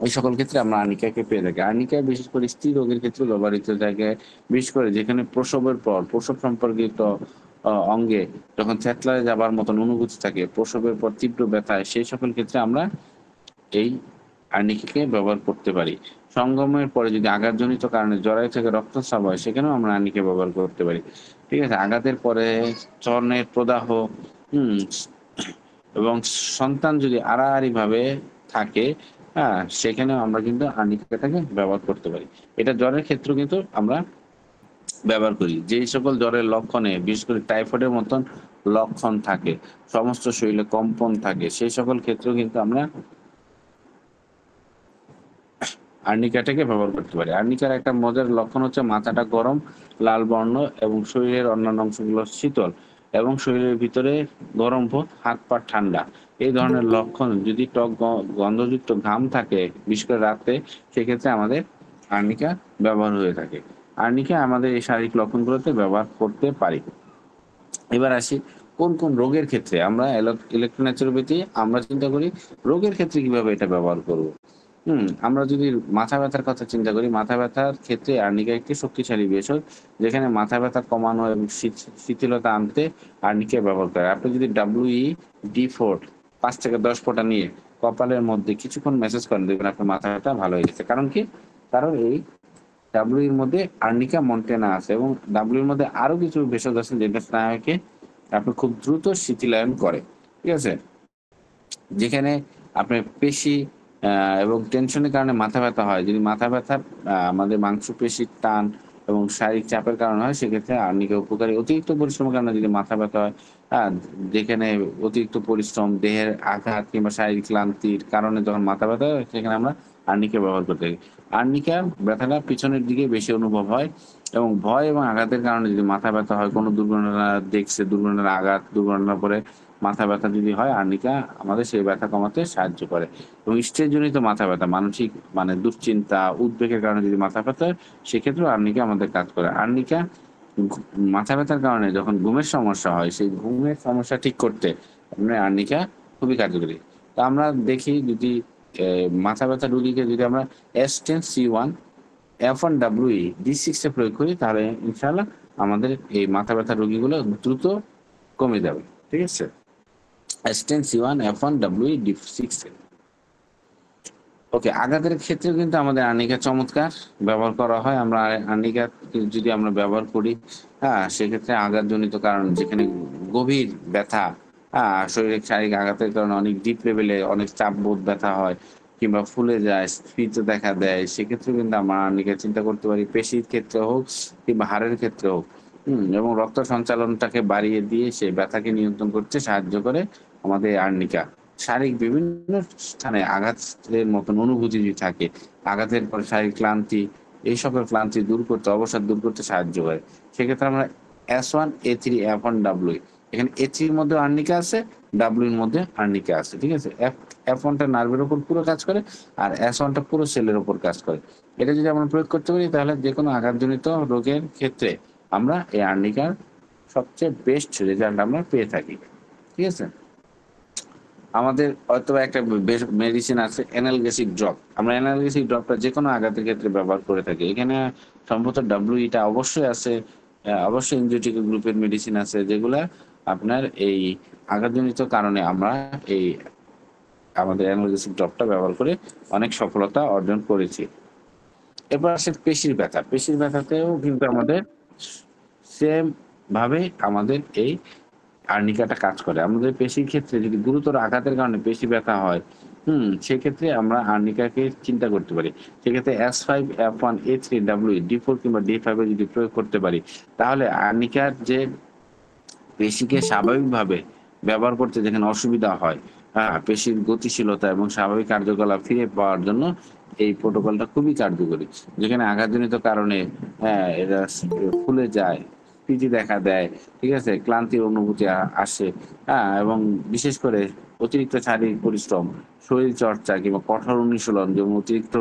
এই সকল ক্ষেত্রে আমরা আর্নিকাকে পেয়ে থাকি। আর্নিকা বিশেষ করে স্ত্রী রোগের ক্ষেত্রে ব্যবহৃত জায়গায়, বিশেষ করে যেখানে প্রসবের পর প্রসব সম্পর্কিত অঙ্গে যখন থ্যাতলায় যাবার মতন অনুভূতি থাকে, প্রসবের পর তীব্র ব্যথায়, সেই সকল ক্ষেত্রে আমরা এই আর্নিকাকে ব্যবহার করতে পারি। সঙ্গমের পরে যদি আঘাতজনিত কারণে জরায়ু থেকে রক্তস্রাব হয়, সেখানেও আমরা আর্নিকা ব্যবহার করতে পারি। ঠিক আছে? আঘাতের পরে স্তনের প্রদাহ, হুম, এবং সন্তান যদি আড়াআড়ি ভাবে থাকে, হ্যাঁ, সেখানেও আমরা কিন্তু আর্নিকাটাকে ব্যবহার করতে পারি। এটা জ্বরের ক্ষেত্রেও কিন্তু আমরা ব্যবহার করি। যেই সকল জ্বরের লক্ষণে, বিশেষ করে টাইফয়েডের মতন লক্ষণ থাকে, সমস্ত শরীরে কম্পন থাকে, সেই সকল ক্ষেত্রেও কিন্তু আমরা আর্নিকাটাকে ব্যবহার করতে পারি। আর্নিকার একটা মজার লক্ষণ হচ্ছে মাথাটা গরম, লাল বর্ণ এবং শরীরের অন্যান্য অংশগুলো শীতল এবং শরীরের ভিতরে গরম বোধ, হাত পা ঠান্ডা। এই ধরনের লক্ষণ যদি টক গন্ধযুক্ত ঘাম থাকে, বিশেষ করে রাতে, সেক্ষেত্রে আমাদের আর্নিকা ব্যবহার হয়ে থাকে। আর্নিকা আমাদের এই শারীরিক লক্ষণগুলোতে ব্যবহার করতে পারি। এবার আসি কোন কোন রোগের ক্ষেত্রে আমরা ইলেকট্রোন্যাচুরোপ্যাথি আমরা চিন্তা করি রোগের ক্ষেত্রে কিভাবে এটা ব্যবহার করব। আমরা যদি মাথা ব্যথার কথা চিন্তা করি, মাথা ব্যথার ক্ষেত্রে আর্নিকা একটি শক্তিশালী ভেষজ, যেখানে মাথা ব্যথা কমানো এবং শিথিলতা আনতে আর্নিকা ব্যবহার করে। আপনি যদি WE-D4 5 থেকে 10 ফোঁটা নিয়ে কপালের মধ্যে কিছুক্ষণ মেসেজ করেন, দেখবেন আপনার মাথা ব্যথা ভালো হয়ে গেছে। কারণ কি? কারণ এই ডাব্লিউর মধ্যে আর্নিকা মন্টেনা আছে এবং ডাব্লিউর মধ্যে আরো কিছু ভেষজ আছে যেটা স্নায়ুকে আপনি খুব দ্রুত শিথিলায়ন করে। ঠিক আছে, যেখানে আপনার পেশি এবং টেনশনের কারণে মাথা ব্যথা হয়, যদি মাথা ব্যথা আমাদের মাংসপেশির টান এবং শারীরিক চাপের কারণে হয়, সেক্ষেত্রে আর্নিকা উপকারী। অতিরিক্ত পরিশ্রমের কারণে যদি মাথা ব্যথা হয়, যেখানে অতিরিক্ত পরিশ্রম, দেহের আঘাত কিংবা শারীরিক ক্লান্তির কারণে যখন মাথা ব্যথা হয়, সেখানে আমরা আর্নিকা ব্যবহার করতে পারি। আর্নিকা ব্যথাটা পিছনের দিকে বেশি অনুভব হয় এবং ভয় এবং আঘাতের কারণে যদি মাথা ব্যথা হয়, কোনো দুর্ঘটনা দেখছে, দুর্ঘটনার আঘাত, দুর্ঘটনার পরে মাথা ব্যথা যদি হয়, আর্নিকা আমাদের সেই ব্যথা কমাতে সাহায্য করে। এবং স্ট্রেসজনিত মাথা ব্যথা, মানসিক মানে দুশ্চিন্তা, উদ্বেগের কারণে যদি মাথা ব্যথা হয়, সেক্ষেত্রেও আর্নিকা আমাদের কাজ করে। আর্নিকা মাথা ব্যথার কারণে যখন ঘুমের সমস্যা হয়, সেই ঘুমের সমস্যা ঠিক করতে আর্নিকা খুবই কার্যকরী। তো আমরা দেখি যদি মাথা ব্যথা রোগীকে যদি আমরা S10C1 F1WE-D6 এ প্রয়োগ করি, তাহলে ইনশাআল্লাহ আমাদের এই মাথা ব্যথা রোগীগুলো দ্রুত কমে যাবে। ঠিক আছে, S10C1 F1WE-D6 এ। ওকে, আঘাতের ক্ষেত্রেও কিন্তু আমাদের আর্নিকা চমৎকার ব্যবহার করা হয়। আমরা আর্নিকা যদি আমরা ব্যবহার করি, সেক্ষেত্রে আঘাতজনিত কারণ, যেখানে গভীর ব্যথা, শারীরিক আঘাতের কারণে অনেক ডিপ লেভেলে অনেক চাপ বোধ ব্যথা হয় কিংবা ফুলে যায়, স্ফীত দেখা দেয়, সেক্ষেত্রে কিন্তু আমরা আর্নিকা চিন্তা করতে পারি। পেশির ক্ষেত্রে হোক কিংবা হাড়ের ক্ষেত্রে হোক, এবং রক্ত সঞ্চালনটাকে বাড়িয়ে দিয়ে সেই ব্যথাকে নিয়ন্ত্রণ করতে সাহায্য করে আমাদের আর্নিকা। শারীরিক বিভিন্ন স্থানে আঘাতের মতন অনুভূতি যদি থাকে, আঘাতের পরে শারীরিক ক্লান্তি, এই সকল ক্লান্তি দূর করতে, অবসাদ দূর করতে সাহায্য করে। সেক্ষেত্রে আমরা S1A3F1W, এখানে A3-র মধ্যে আর্নিকা আছে, W-র মধ্যে আর্নিকা আছে। ঠিক আছে, F1টা নার্ভের উপর পুরো কাজ করে আর S1টা পুরো সেলের উপর কাজ করে। এটা যদি আমরা প্রয়োগ করতে পারি, তাহলে যে কোনো আঘাতজনিত রোগের ক্ষেত্রে আমরা এই আর্নিকার সবচেয়ে বেস্ট রেজাল্ট আমরা পেয়ে থাকি। ঠিক আছে, আমাদের হয়তো একটা মেডিসিন আছে অ্যানালগেসিক ড্রপ। আমরা অ্যানালগেসিক ড্রপটা যে কোনো আঘাতের ক্ষেত্রে ব্যবহার করে থাকি। এখানে সম্ভবত WE-টা অবশ্যই আছে, অবশ্যই এনজিওটিক গ্রুপের মেডিসিন আছে, যেগুলা আপনার এই আঘাতজনিত কারণে আমরা এই আমাদের অ্যানালগেসিক ড্রপটা ব্যবহার করে অনেক সফলতা অর্জন করেছি। এরপর আসে পেশির ব্যথা। পেশির ব্যথাতেও কিন্তু আমাদের সেম ভাবে আমাদের এই আর্নিকাটা কাজ করে। আমাদের পেশির ক্ষেত্রে যদি গুরুতর আঘাতের কারণে পেশি ব্যথা হয়, সেক্ষেত্রে আমরা আর্নিকাকে চিন্তা করতে পারি। সেক্ষেত্রে S5F1A3W-D4 কিংবা D5 এ যদি প্রয়োগ করতে পারি, তাহলে আর্নিকার যে পেশিকে স্বাভাবিকভাবে ব্যবহার করতে যেখানে অসুবিধা হয়, পেশির গতিশীলতা এবং স্বাভাবিক কার্যকলাপ ফিরে পাওয়ার জন্য এই প্রোটোকলটা খুবই কার্যকরী। যেখানে আঘাতজনিত কারণে এরা ফুলে যায়, স্ফীতি দেখা দেয়, ঠিক আছে, ক্লান্তির অনুভূতি আসে, এবং বিশেষ করে অতিরিক্ত শারীরিক পরিশ্রম, শরীর চর্চা কিংবা কঠোর অনুশীলন, যেমন অতিরিক্ত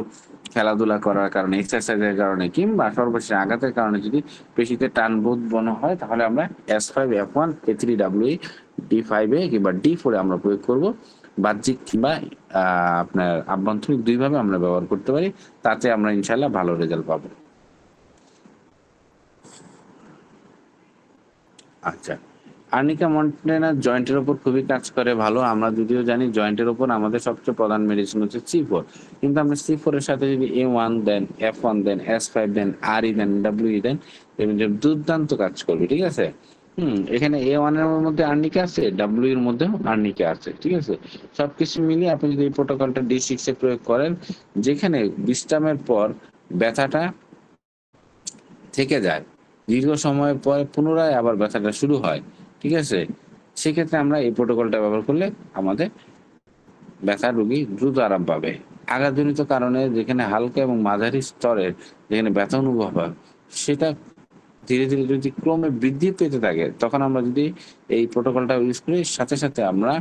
খেলাধুলা করার কারণে, এক্সারসাইজের কারণে কিংবা সর্বশেষ আঘাতের কারণে যদি পেশিতে টানবোধ বন্ধ হয়, তাহলে আমরা S5F1A3W-D5 কিংবা D4 আমরা প্রয়োগ করব। বাহ্যিক কিংবা আপনার আভ্যন্তরিক দুইভাবে আমরা ব্যবহার করতে পারি। তাতে আমরা ইনশাল্লাহ ভালো রেজাল্ট পাবো। আচ্ছা, আর্নিকা মন্টেনা জয়েন্টের উপর খুবই কাজ করে ভালো। আমরা যদিও জানি জয়েন্টের উপর আমাদের সবচেয়ে প্রধান মেডিসিন হচ্ছে C4, কিন্তু আমরা C4 এর সাথে যদি A1 then, F1 then, S5 then, RE then, WE দেন, দুর্দান্ত কাজ করবে। ঠিক আছে, এখানে A1 এর মধ্যে আর্নিকা আছে, W এর মধ্যেও আর্নিকা আছে। ঠিক আছে, সবকিছু মিলিয়ে আপনি যদি এই প্রোটোকলটা D6 এ প্রয়োগ করেন, যেখানে বিশ্রামের পর ব্যথাটা থেকে যায়, দীর্ঘ সময় পর পুনরায় আবার ব্যথাটা শুরু হয়। ঠিক আছে, সেক্ষেত্রে আমরা এই প্রোটোকলটা ব্যবহার করলে আমাদের ব্যথার রোগী দ্রুত আরাম পাবে। আঘাতজনিত কারণে যেখানে হালকা এবং মাঝারি স্তরের যেখানে ব্যথা অনুভব হয়, সেটা ধীরে, ধীরে যদি ক্রমে বৃদ্ধি পেতে থাকে, তখন আমরা যদি এই প্রোটোকলটা ইউজ করি, সাথে, সাথে আমরা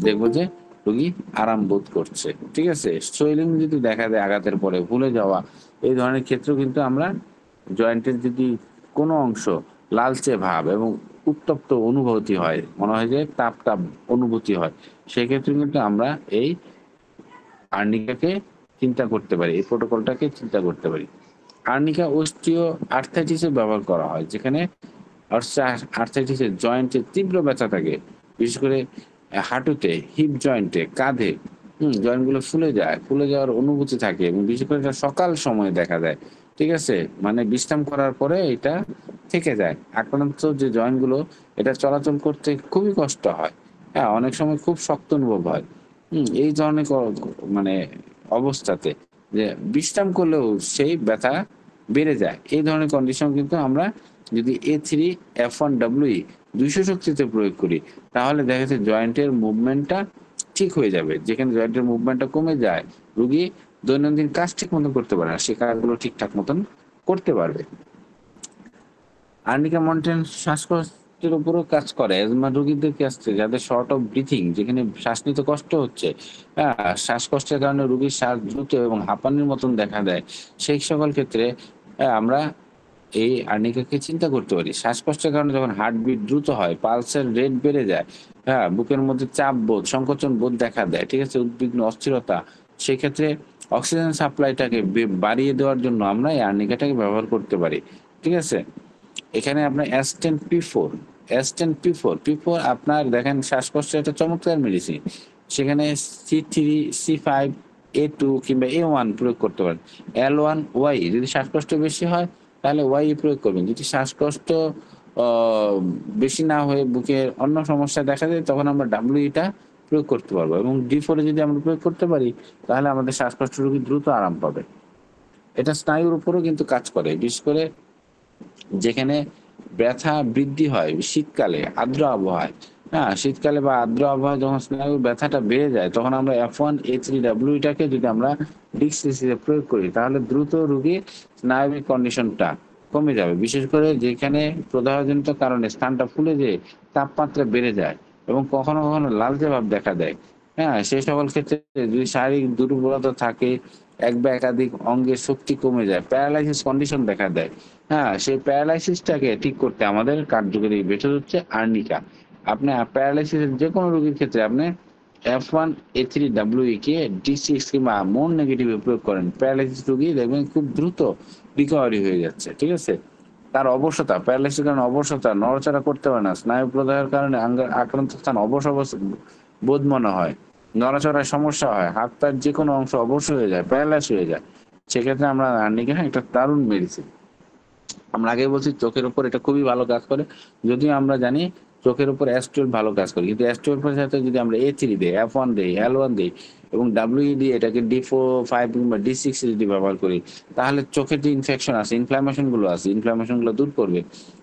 দেখব যে রোগী আরাম বোধ করছে। ঠিক আছে? সোয়েলিং যদি দেখা দেয় আঘাতের পরে, ফুলে যাওয়া, এই ধরনের ক্ষেত্রেও কিন্তু আমরা জয়েন্টের যদি কোনো অংশ লালচে ভাব এবং উত্তপ্ত অনুভূতি হয়, মনে হয় যে তাপ, তাপ অনুভূতি হয়, সেক্ষেত্রে কিন্তু আমরা এই আর্নিকাকে চিন্তা করতে পারি, এই প্রোটোকলটাকে চিন্তা করতে পারি। আর্নিকা অস্টিও আর্থ্রাইটিসে ব্যবহার করা হয়, যেখানে আর্থ্রাইটিসের জয়েন্টে তীব্র ব্যথা থাকে, বিশেষ করে হাঁটুতে, হিপ জয়েন্টে, কাঁধে। জয়েন্ট গুলো ফুলে যায়, ফুলে যাওয়ার অনুভূতি থাকে এবং বিশেষ করে এটা সকাল সময়ে দেখা যায়। ঠিক আছে? মানে বিশ্রাম করার পরে এটা থেকে যায়। আক্রান্ত যে জয়েন্ট গুলো, এটা চলাচল করতে খুবই কষ্ট হয়। হ্যাঁ, অনেক সময় খুব শক্ত অনুভব হয়। এই ধরনের মানে অবস্থাতে যে বিশ্রাম করলেও সেই ব্যথা বেড়ে যায়। এই ধরনের কন্ডিশন কিন্তু আমরা যদি A3F1WE ২০০ শক্তিতে প্রয়োগ করি, তাহলে দেখা যাচ্ছে জয়েন্টের মুভমেন্টটা ঠিক হয়ে যাবে। যেখানে জয়েন্টের মুভমেন্টটা কমে যায়, রোগী দৈনন্দিন কাজ ঠিক মতন করতে পারে না। সে কাজগুলো ঠিকঠাক মতন করতে পারবে। আর্নিকা মন্টেন শ্বাসকষ্টের উপরও কাজ করে। অ্যাজমা রোগীদের ক্ষেত্রে যাদের শর্ট অফ ব্রিথিং, যেখানে শ্বাস নিতে কষ্ট হচ্ছে, শ্বাসকষ্টের কারণে রোগীর শ্বাস দ্রুত এবং হাঁপানির মতন দেখা দেয়। সেই সকল ক্ষেত্রে আমরা এই আর্নিকাকে চিন্তা করতে পারি। শ্বাসকষ্টের কারণে যখন হার্টবিট দ্রুত হয়, পালসের রেট বেড়ে যায়, বুকের মধ্যে চাপ বোধ, সংকোচন বোধ দেখা দেয়। ঠিক আছে? উদ্বিগ্ন, অস্থিরতা। সেক্ষেত্রে অক্সিজেন সাপ্লাইটাকে বাড়িয়ে দেওয়ার জন্য আমরা এই আর্নিকাটাকে ব্যবহার করতে পারি। ঠিক আছে? এখানে আপনার P4 আপনার দেখেন শ্বাসকষ্টের একটা চমৎকার মেডিসিন। সেখানে C3, C5, A2 কিংবা A1 প্রয়োগ করতে পারেন। L1, Y যদি শ্বাসকষ্ট বেশি হয়, তাহলে Y প্রয়োগ করবেন। যদি শ্বাসকষ্ট অ বেশি না হয়ে বুকের অন্য সমস্যা দেখা যায়, তখন আমরা WE টা প্রয়োগ করতে পারবো এবং D4 এ যদি আমরা প্রয়োগ করতে পারি, তাহলে আমাদের শ্বাসকষ্ট রোগী দ্রুত আরাম পাবে। এটা স্নায়ুর উপরেও কিন্তু কাজ করে। বিশেষ করে যেখানে ব্যথা বৃদ্ধি হয় শীতকালে, আর্দ্র আবহাওয়ায়। শীতকালে বা আর্দ্র আবহাওয়ায় যখন স্নায়ুর ব্যথাটা বেড়ে যায়, তখন আমরা F1A3WE টাকে যদি আমরা ডিক্সিসিতে প্রয়োগ করি, তাহলে দ্রুত রোগীর স্নায়বিক কন্ডিশনটা কমে যাবে। বিশেষ করে যেখানে প্রদাহজনিত কারণে স্থানটা ফুলে যেয়ে তাপমাত্রা বেড়ে যায় এবং কখনো, কখনো লালচে ভাব দেখা দেয়। সেই সকল ক্ষেত্রে যদি শারীরিক দুর্বলতা থাকে, এক বা একাধিক অঙ্গের শক্তি কমে যায়, প্যারালাইসিস কন্ডিশন দেখা দেয়। সেই প্যারালাইসিসটাকে ঠিক করতে আমাদের কার্যকরী ভেষজ হচ্ছে আর্নিকা। আপনি প্যারালাইসিসের যেকোনো রোগীর ক্ষেত্রে আপনি F1A3WE কে D6 কিংবা মোন নেগেটিভে প্রয়োগ করেন, প্যারালাইসিস রোগী দেখবেন খুব দ্রুত রিকভারি হয়ে যাচ্ছে। ঠিক আছে? তার অবশতা, প্যারালাইসিসের কারণে অবশতা, নড়াচড়া করতে পারে না, স্নায়ু প্রদাহের কারণে আক্রান্ত স্থান অবশ বোধ মনে হয়, নড়াচড়ায় সমস্যা হয়, হাত পায়ের যেকোনো অংশ অবশ হয়ে যায়, প্যারালাইস হয়ে যায়। সেক্ষেত্রে আমরা আর্নিকা একটা দারুণ মেডিসিন। আমরা আগেই বলছি চোখের উপর এটা খুবই ভালো কাজ করে। যদিও আমরা জানি চোখের উপর S12 ভালো কাজ করে, কিন্তু S12 এর সাথে যদি আমরা A3 দেই, F1 দেই, L1 দেই এবং WE দিয়ে এটাকে D4, 5 কিংবা D6 যদি ব্যবহার করি, তাহলে চোখের যে ইনফেকশন আছে, ইনফ্লামেশন গুলো আছে, ইনফ্লামেশন গুলো দূর করবে।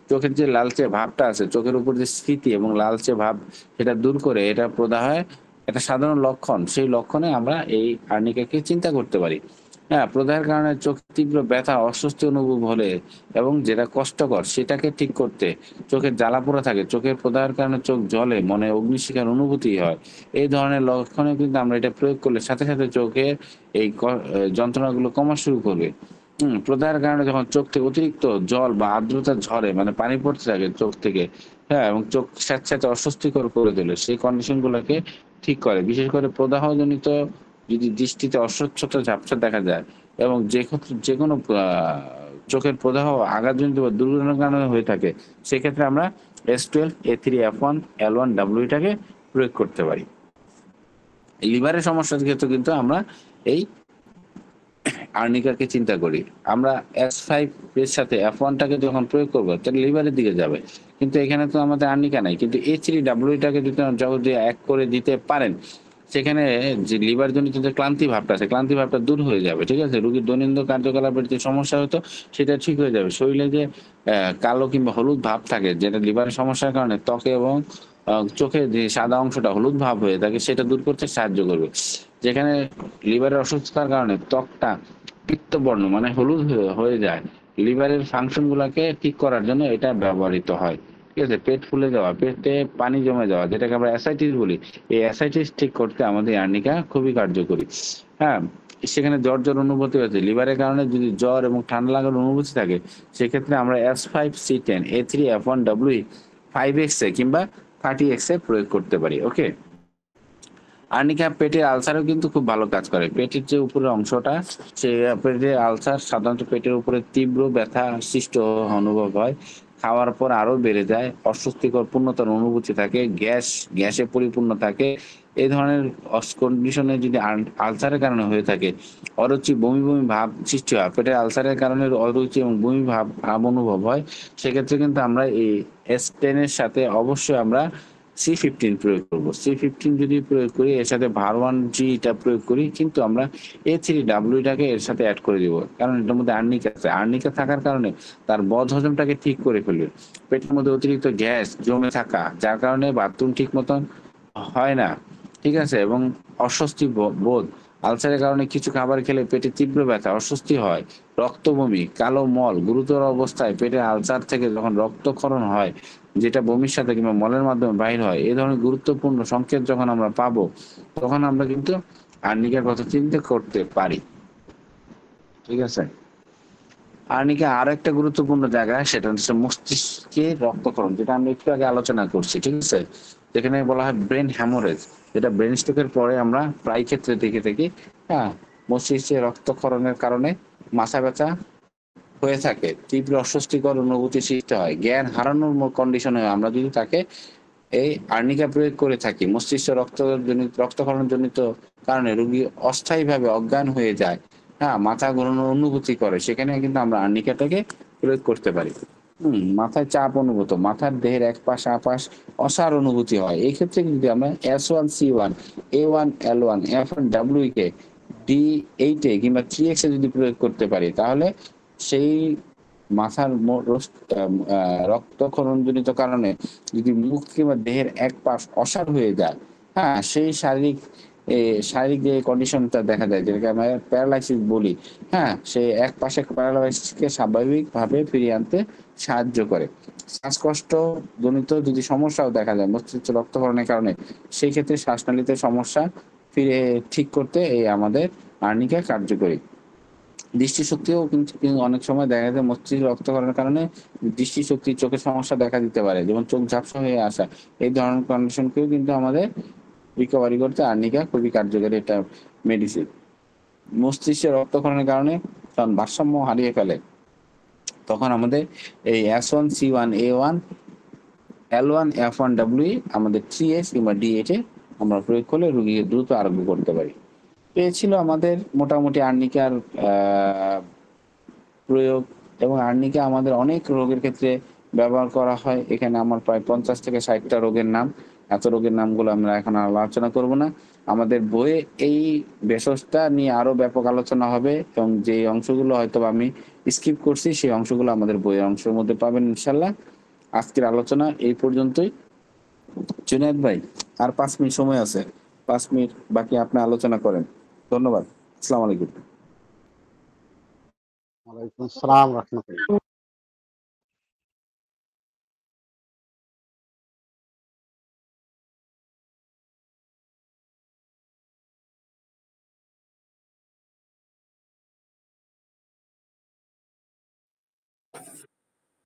চোখের যে লালচে ভাবটা আছে, চোখের উপর যে স্ফীতি এবং লালচে ভাব, সেটা দূর করে, এটা প্রদাহের একটা সাধারণ লক্ষণ। সেই লক্ষণে আমরা এই আর্নিকাকে চিন্তা করতে পারি। প্রদাহের কারণে চোখ তীব্র ব্যথা, অস্বস্তি অনুভব হলে এবং যেটা কষ্টকর, সেটাকে ঠিক করতে, চোখের জ্বালা পোড়া থাকে, চোখের প্রদাহের কারণে চোখ জ্বলে, মনে অগ্নিশিখার অনুভূতি হয়, এই ধরনের লক্ষণে কিন্তু আমরা এটা প্রয়োগ করলে সাথে সাথে চোখের এই যন্ত্রণাগুলো কমা শুরু করবে। প্রদাহের কারণে যখন চোখ থেকে অতিরিক্ত জল বা আর্দ্রতা ঝরে, মানে পানি পড়তে থাকে চোখ থেকে, এবং চোখ স্যাঁতস্যাঁতে অস্বস্তিকর করে তোলে, সেই কন্ডিশন গুলোকে ঠিক করে। বিশেষ করে প্রদাহজনিত যদি দৃষ্টিতে অস্বচ্ছতা, ঝাপসা দেখা যায় এবং যেকোনো চোখের প্রদাহ আঘাতজনিত বা দুর্ঘটনার কারণে হয়ে থাকে, সেক্ষেত্রে আমরা S12, A3, F1, L1, WE টাকে প্রয়োগ করতে পারি। লিভারের সমস্যার ক্ষেত্রে কিন্তু আমরা এই আর্নিকাকে চিন্তা করি। আমরা S5 এর সাথে F1 টাকে যখন প্রয়োগ করবো, তাহলে লিভারের দিকে যাবে। কিন্তু এখানে তো আমাদের আর্নিকা নাই। কিন্তু A3WE টাকে যদি এক করে দিতে পারেন, সেখানে যে লিভার জনিত যে ক্লান্তি ভাবটা আছে, ক্লান্তি ভাবটা দূর হয়ে যাবে। ঠিক আছে? রোগীর দৈনন্দিন কার্যকলাপের যে সমস্যা হতো, সেটা ঠিক হয়ে যাবে। শরীরে যে কালো কিংবা হলুদ ভাব থাকে, যেটা লিভারের সমস্যার কারণে ত্বকে এবং চোখে যে সাদা অংশটা হলুদ ভাব হয়ে থাকে সেটা দূর করতে সাহায্য করবে। যেখানে লিভারের অসুস্থতার কারণে ত্বকটা পিত্তবর্ণ মানে হলুদ হয়ে যায়, লিভারের ফাংশন গুলাকে ঠিক করার জন্য এটা ব্যবহৃত হয়। ঠিক আছে, পেট ফুলে যাওয়া, পেটে পানি জমে যাওয়া, যেটাকে আমরা অ্যাসাইটিস বলি, এই অ্যাসাইটিস ঠিক করতে আমাদের আর্নিকা খুবই কার্যকরী। হ্যাঁ, সেখানে জ্বর জ্বর অনুভূতি হচ্ছে, লিভারের কারণে যদি জ্বর এবং ঠান্ডা লাগার অনুভূতি থাকে, সেক্ষেত্রে আমরা S5C10 A3F1W 5X কিংবা 30X প্রয়োগ করতে পারি। ওকে, আর্নিকা পেটের আলসারও কিন্তু খুব ভালো কাজ করে। পেটের যে উপরের অংশটা, সে পেটের আলসার সাধারণত পেটের উপরে তীব্র ব্যথা সৃষ্ট অনুভব হয়, খাওয়ার পর আরো বেড়ে যায়, অস্বস্তিকর পূর্ণতার অনুভূতি থাকে, গ্যাসে পরিপূর্ণ থাকে। এই ধরনের কন্ডিশনে যদি আলসারের কারণে হয়ে থাকে, অরুচি বমি বমি ভাব সৃষ্টি হয়, পেটের আলসারের কারণে অরুচি এবং বমি ভাব ভাব অনুভব হয়, সেক্ষেত্রে কিন্তু আমরা এই S10 এর সাথে অবশ্যই আমরা C15 প্রয়োগ করব। C15 যদি প্রয়োগ করি, এর সাথে ভার1G প্রয়োগ করি, কিন্তু আমরা A3W এর সাথে অ্যাড করে দিব, কারণ এটার মধ্যে আর্নিকা আছে। আর্নিকা থাকার কারণে তার বদ হজমটাকে ঠিক করে ফেলবে। পেটের মধ্যে অতিরিক্ত গ্যাস জমে থাকা, যার কারণে বাথরুম ঠিক মতন হয় না, ঠিক আছে, এবং অস্বস্তি বোধ, আলসারের কারণে কিছু খাবার খেলে পেটে তীব্র ব্যথা, অস্বস্তি হয়, রক্ত বমি, কালো মল, গুরুতর অবস্থায় পেটে আলসার থেকে যখন রক্তক্ষরণ হয়, যেটা বমির সাথে কিংবা মলের মাধ্যমে বাইর হয়, এই ধরনের গুরুত্বপূর্ণ সংকেত যখন আমরা পাবো, তখন আমরা কিন্তু আর্নিকার কথা চিন্তা করতে পারি। ঠিক আছে, আর্নিকা আরো একটা গুরুত্বপূর্ণ জায়গা, সেটা হচ্ছে মস্তিষ্কে রক্তক্ষরণ, যেটা আমরা একটু আগে আলোচনা করছি। ঠিক আছে, যেখানে বলা হয় ব্রেন হ্যামোরেজ, যেটা ব্রেন স্ট্রোকের পরে আমরা প্রায় ক্ষেত্রে দেখে থাকি। হ্যাঁ, মস্তিষ্কে রক্তক্ষরণের কারণে মাথা ব্যথা হয়ে থাকে, তীব্র অস্বস্তিকর অনুভূতি সৃষ্টি হয়, জ্ঞান হারানোর কন্ডিশনে আমরা যদি তাকে এই আর্নিকা প্রয়োগ করে থাকি, মস্তিষ্ক রক্তক্ষরণ জনিত কারণে রোগী অস্থায়ীভাবে অজ্ঞান হয়ে যায়, হ্যাঁ, মাথা ঘোরানোর অনুভূতি করে, সেখানে কিন্তু আমরা আর্নিকাটাকে প্রয়োগ করতে পারি। মাথায় চাপ অনুভূত, মাথার দেহের এক পাশ আপাশ অসার অনুভূতি হয়, এই ক্ষেত্রে কিন্তু আমরা S1C1 A1L1 F1W কে D8 কিংবা 3X যদি প্রয়োগ করতে পারি, তাহলে সেই মাথার রক্তক্ষরণজনিত কারণে যদি মুখ কিংবা দেহের এক পাশ অসাড় হয়ে যায়, হ্যাঁ, সেই শারীরিক যে কন্ডিশনটা দেখা যায়, যেটাকে আমরা প্যারালাইসিস বলি, হ্যাঁ, সেই এক পাশে প্যারালাইসিসকে স্বাভাবিকভাবে ফিরিয়ে আনতে সাহায্য করে। শ্বাসকষ্ট জনিত যদি সমস্যাও দেখা যায় মস্তিষ্ক রক্তক্ষরণের কারণে, সেই ক্ষেত্রে শ্বাসনালীতে সমস্যা ফিরে ঠিক করতে এই আমাদের আর্নিকা কার্যকরী। দৃষ্টিশক্তিও কিন্তু অনেক সময় দেখা যায় মস্তিষ্ক রক্তক্ষরণের কারণে দৃষ্টিশক্তি, চোখের সমস্যা দেখা দিতে পারে, যেমন চোখ ঝাপসা হয়ে আসা, এই ধরনের কন্ডিশনকেও কিন্তু আমাদের রিকভারি করতে আর্নিকা খুবই কার্যকরী একটা মেডিসিন। মস্তিষ্কের রক্তক্ষরণের কারণে যখন ভারসাম্য হারিয়ে ফেলে, তখন আমাদের এই S1C1 A1L1 F1W আমাদের 3X কিংবা D8 আমরা প্রয়োগ করলে রোগীকে দ্রুত আরোগ্য করতে পারি। তো এই ছিল আমাদের মোটামুটি আর্নিকার প্রয়োগ, এবং আর্নিকা আমাদের অনেক রোগের ক্ষেত্রে ব্যবহার করা হয়। এখানে আমার প্রায় 50 থেকে 60টা রোগের নাম, এত রোগের নামগুলো আমরা এখন আলোচনা করব না। আমাদের বইয়ে এই ভেষজটা নিয়ে আরো ব্যাপক আলোচনা হবে, এবং যে অংশগুলো হয়তো আমি স্কিপ করছি, সেই অংশগুলো আমাদের বইয়ের অংশের মধ্যে পাবেন ইনশাল্লাহ। আজকের আলোচনা এই পর্যন্তই। জুনায়েদ ভাই, আর 5 মিনিট সময় আছে, 5 মিনিট বাকি আপনি আলোচনা করেন। ধন্যবাদ, আসসালামু আলাইকুম। ওয়ালাইকুম আসসালাম রাহমাতুল্লাহ।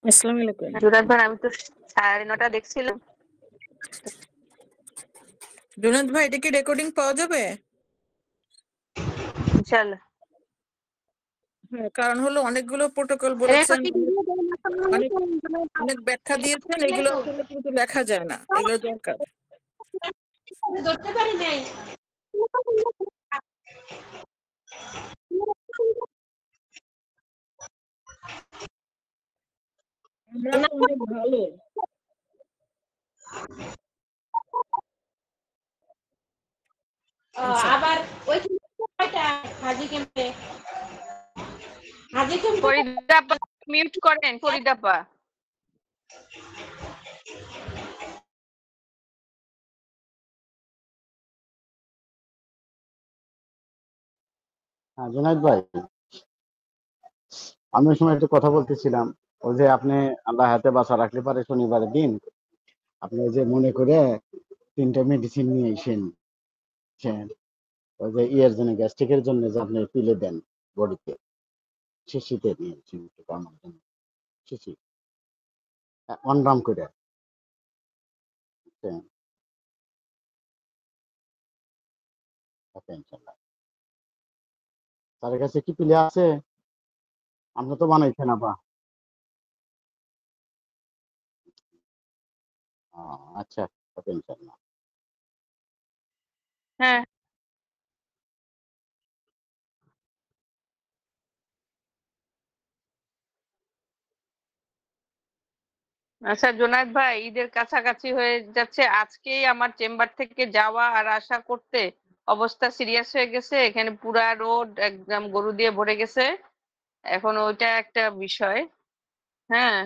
আসসালামু আলাইকুম। জুনাদ ভাই, আমি তো 9:30 দেখছিলাম। জুনাদ ভাই, এটা কি রেকর্ডিং পাওয়া যাবে? ইনশাআল্লাহ। হ্যাঁ, কারণ হলো অনেকগুলো প্রোটোকল বলেছেন, অনেক অনেক ব্যাখ্যা দিয়েছেন, এগুলো আসলে কিন্তু লেখা যায় না, এগুলো দরকার। ধরতে পারি নাই। আমরা তো অনেক ভালো। আবার ওই কয়টা হাজি ক্যাম্পে ফরিদা আপা মিউট করেন, ফরিদা আপা। হ্যাঁ জুনাইদ ভাই, আমি ওই সময় একটু কথা বলতেছিলাম, ওই যে আপনি আল্লাহ হাতে বাঁচা রাখলে পারে শনিবারের দিন আপনি ওই যে মনে করে 3টা মেডিসিন নিয়ে এসেন, বুঝছেন? ওই যে ইয়ের জন্য, গ্যাস্ট্রিকের জন্য যে আপনি পিলে দেন বডিতে, শিশিতে নিয়ে এসেন একটু কমার জন্য, শিশি 1 গ্রাম করে, বুঝছেন? ওকে, ইনশাল্লাহ। তার কাছে কি পিলে আছে? আপনি তো বানাইছেন আপা। আচ্ছা, ওকে, ইনশাল্লাহ। হ্যাঁ, আচ্ছা জোনায়েদ ভাই, ঈদের কাছাকাছি হয়ে যাচ্ছে, আজকেই আমার চেম্বার থেকে যাওয়া আর আসা করতে অবস্থা সিরিয়াস হয়ে গেছে। এখানে পুরা রোড একদম গরু দিয়ে ভরে গেছে। এখন ওইটা একটা বিষয়। হ্যাঁ,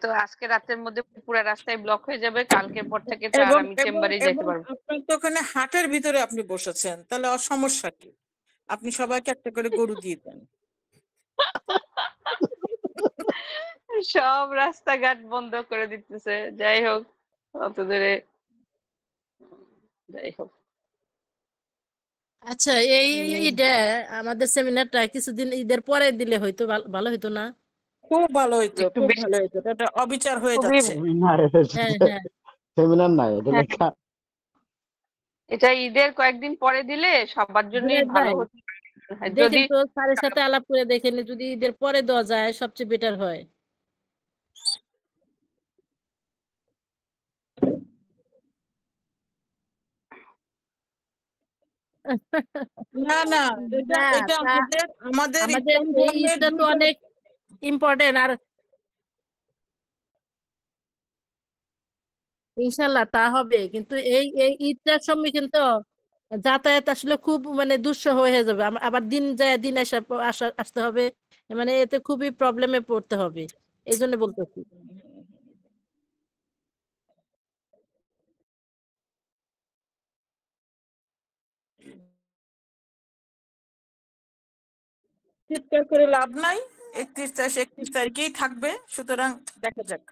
তো আজকে রাতের মধ্যে পুরা রাস্তায় ব্লক হয়ে যাবে, কালকের পর থেকে তো আর এবং আমি এবং চেম্বারে যেতে এবং পারবো না। আপনার তো ওখানে হাটের ভিতরে আপনি বসেছেন, তাহলে আর সমস্যা কি? আপনি সবাইকে একটা করে গরু দিয়ে দেন। সব রাস্তাঘাট বন্ধ করে দিতেছে। যাই হোক, অত দূরে, যাই হোক। আচ্ছা, এই ঈদে আমাদের সেমিনারটা কিছুদিন ঈদের পরে দিলে হয়তো ভালো হইতো না? খুব ভালো হইতো, একটু খুব বেশি, ভালো হইতো। এটা অবিচার হয়ে খুবই, যাচ্ছে। সেমিনার, হ্যাঁ, হ্যাঁ, সেমিনার নাই, এটা হ্যাঁ, লেখা। এটা ঈদের কয়েকদিন পরে দিলে সবার জন্যই জুনাইদ ভালো ভাই, হতো। হ্যাঁ, যদি দেখেন তো স্যারের সাথে আলাপ করে দেখেন, যদি ঈদের পরে দেওয়া যায় সবচেয়ে বেটার হয়। না না, এটা না, এটা তা আমাদের আমাদের আমাদের ইসলাম এই ধর্মের ঈদটা তো দুইটা। অনেক ইম্পর্টেন্ট, আর ইনশাল্লাহ তা হবে, কিন্তু এই এই ঈদটার সম্মুখীন তো যাতায়াত আসলে খুব মানে দুঃসহ হয়ে যাবে। আবার দিন যায় দিন আসতে হবে, মানে এতে খুবই প্রবলেমে পড়তে হবে। এই জন্য বলতেছি। চিৎকার করে লাভ নাই। 31 তারিখেই থাকবে, সুতরাং দেখা যাক।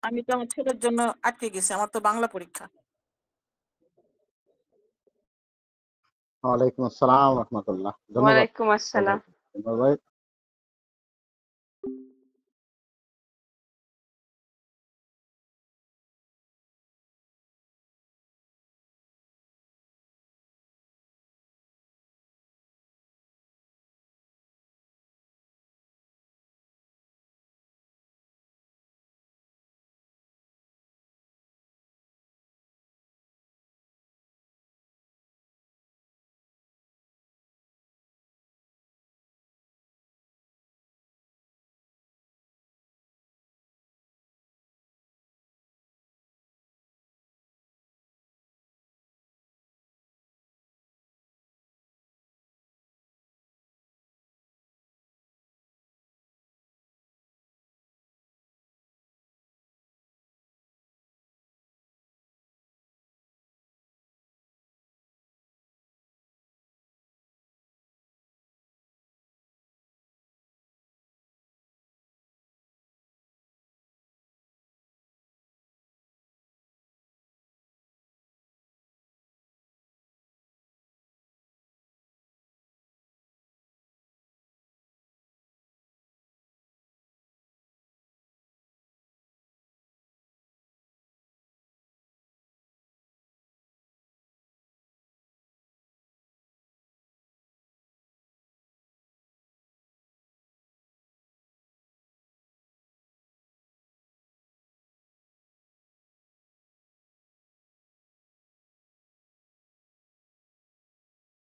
আমি তো আমার ছেলের জন্য আটকে গেছি, আমার তো বাংলা পরীক্ষা। ওয়ালাইকুম আসসালাম রহমতুল্লাহ, ধন্যবাদ ওয়ালাইকুম আসসালাম। সবাইকে। ধন্যবাদ।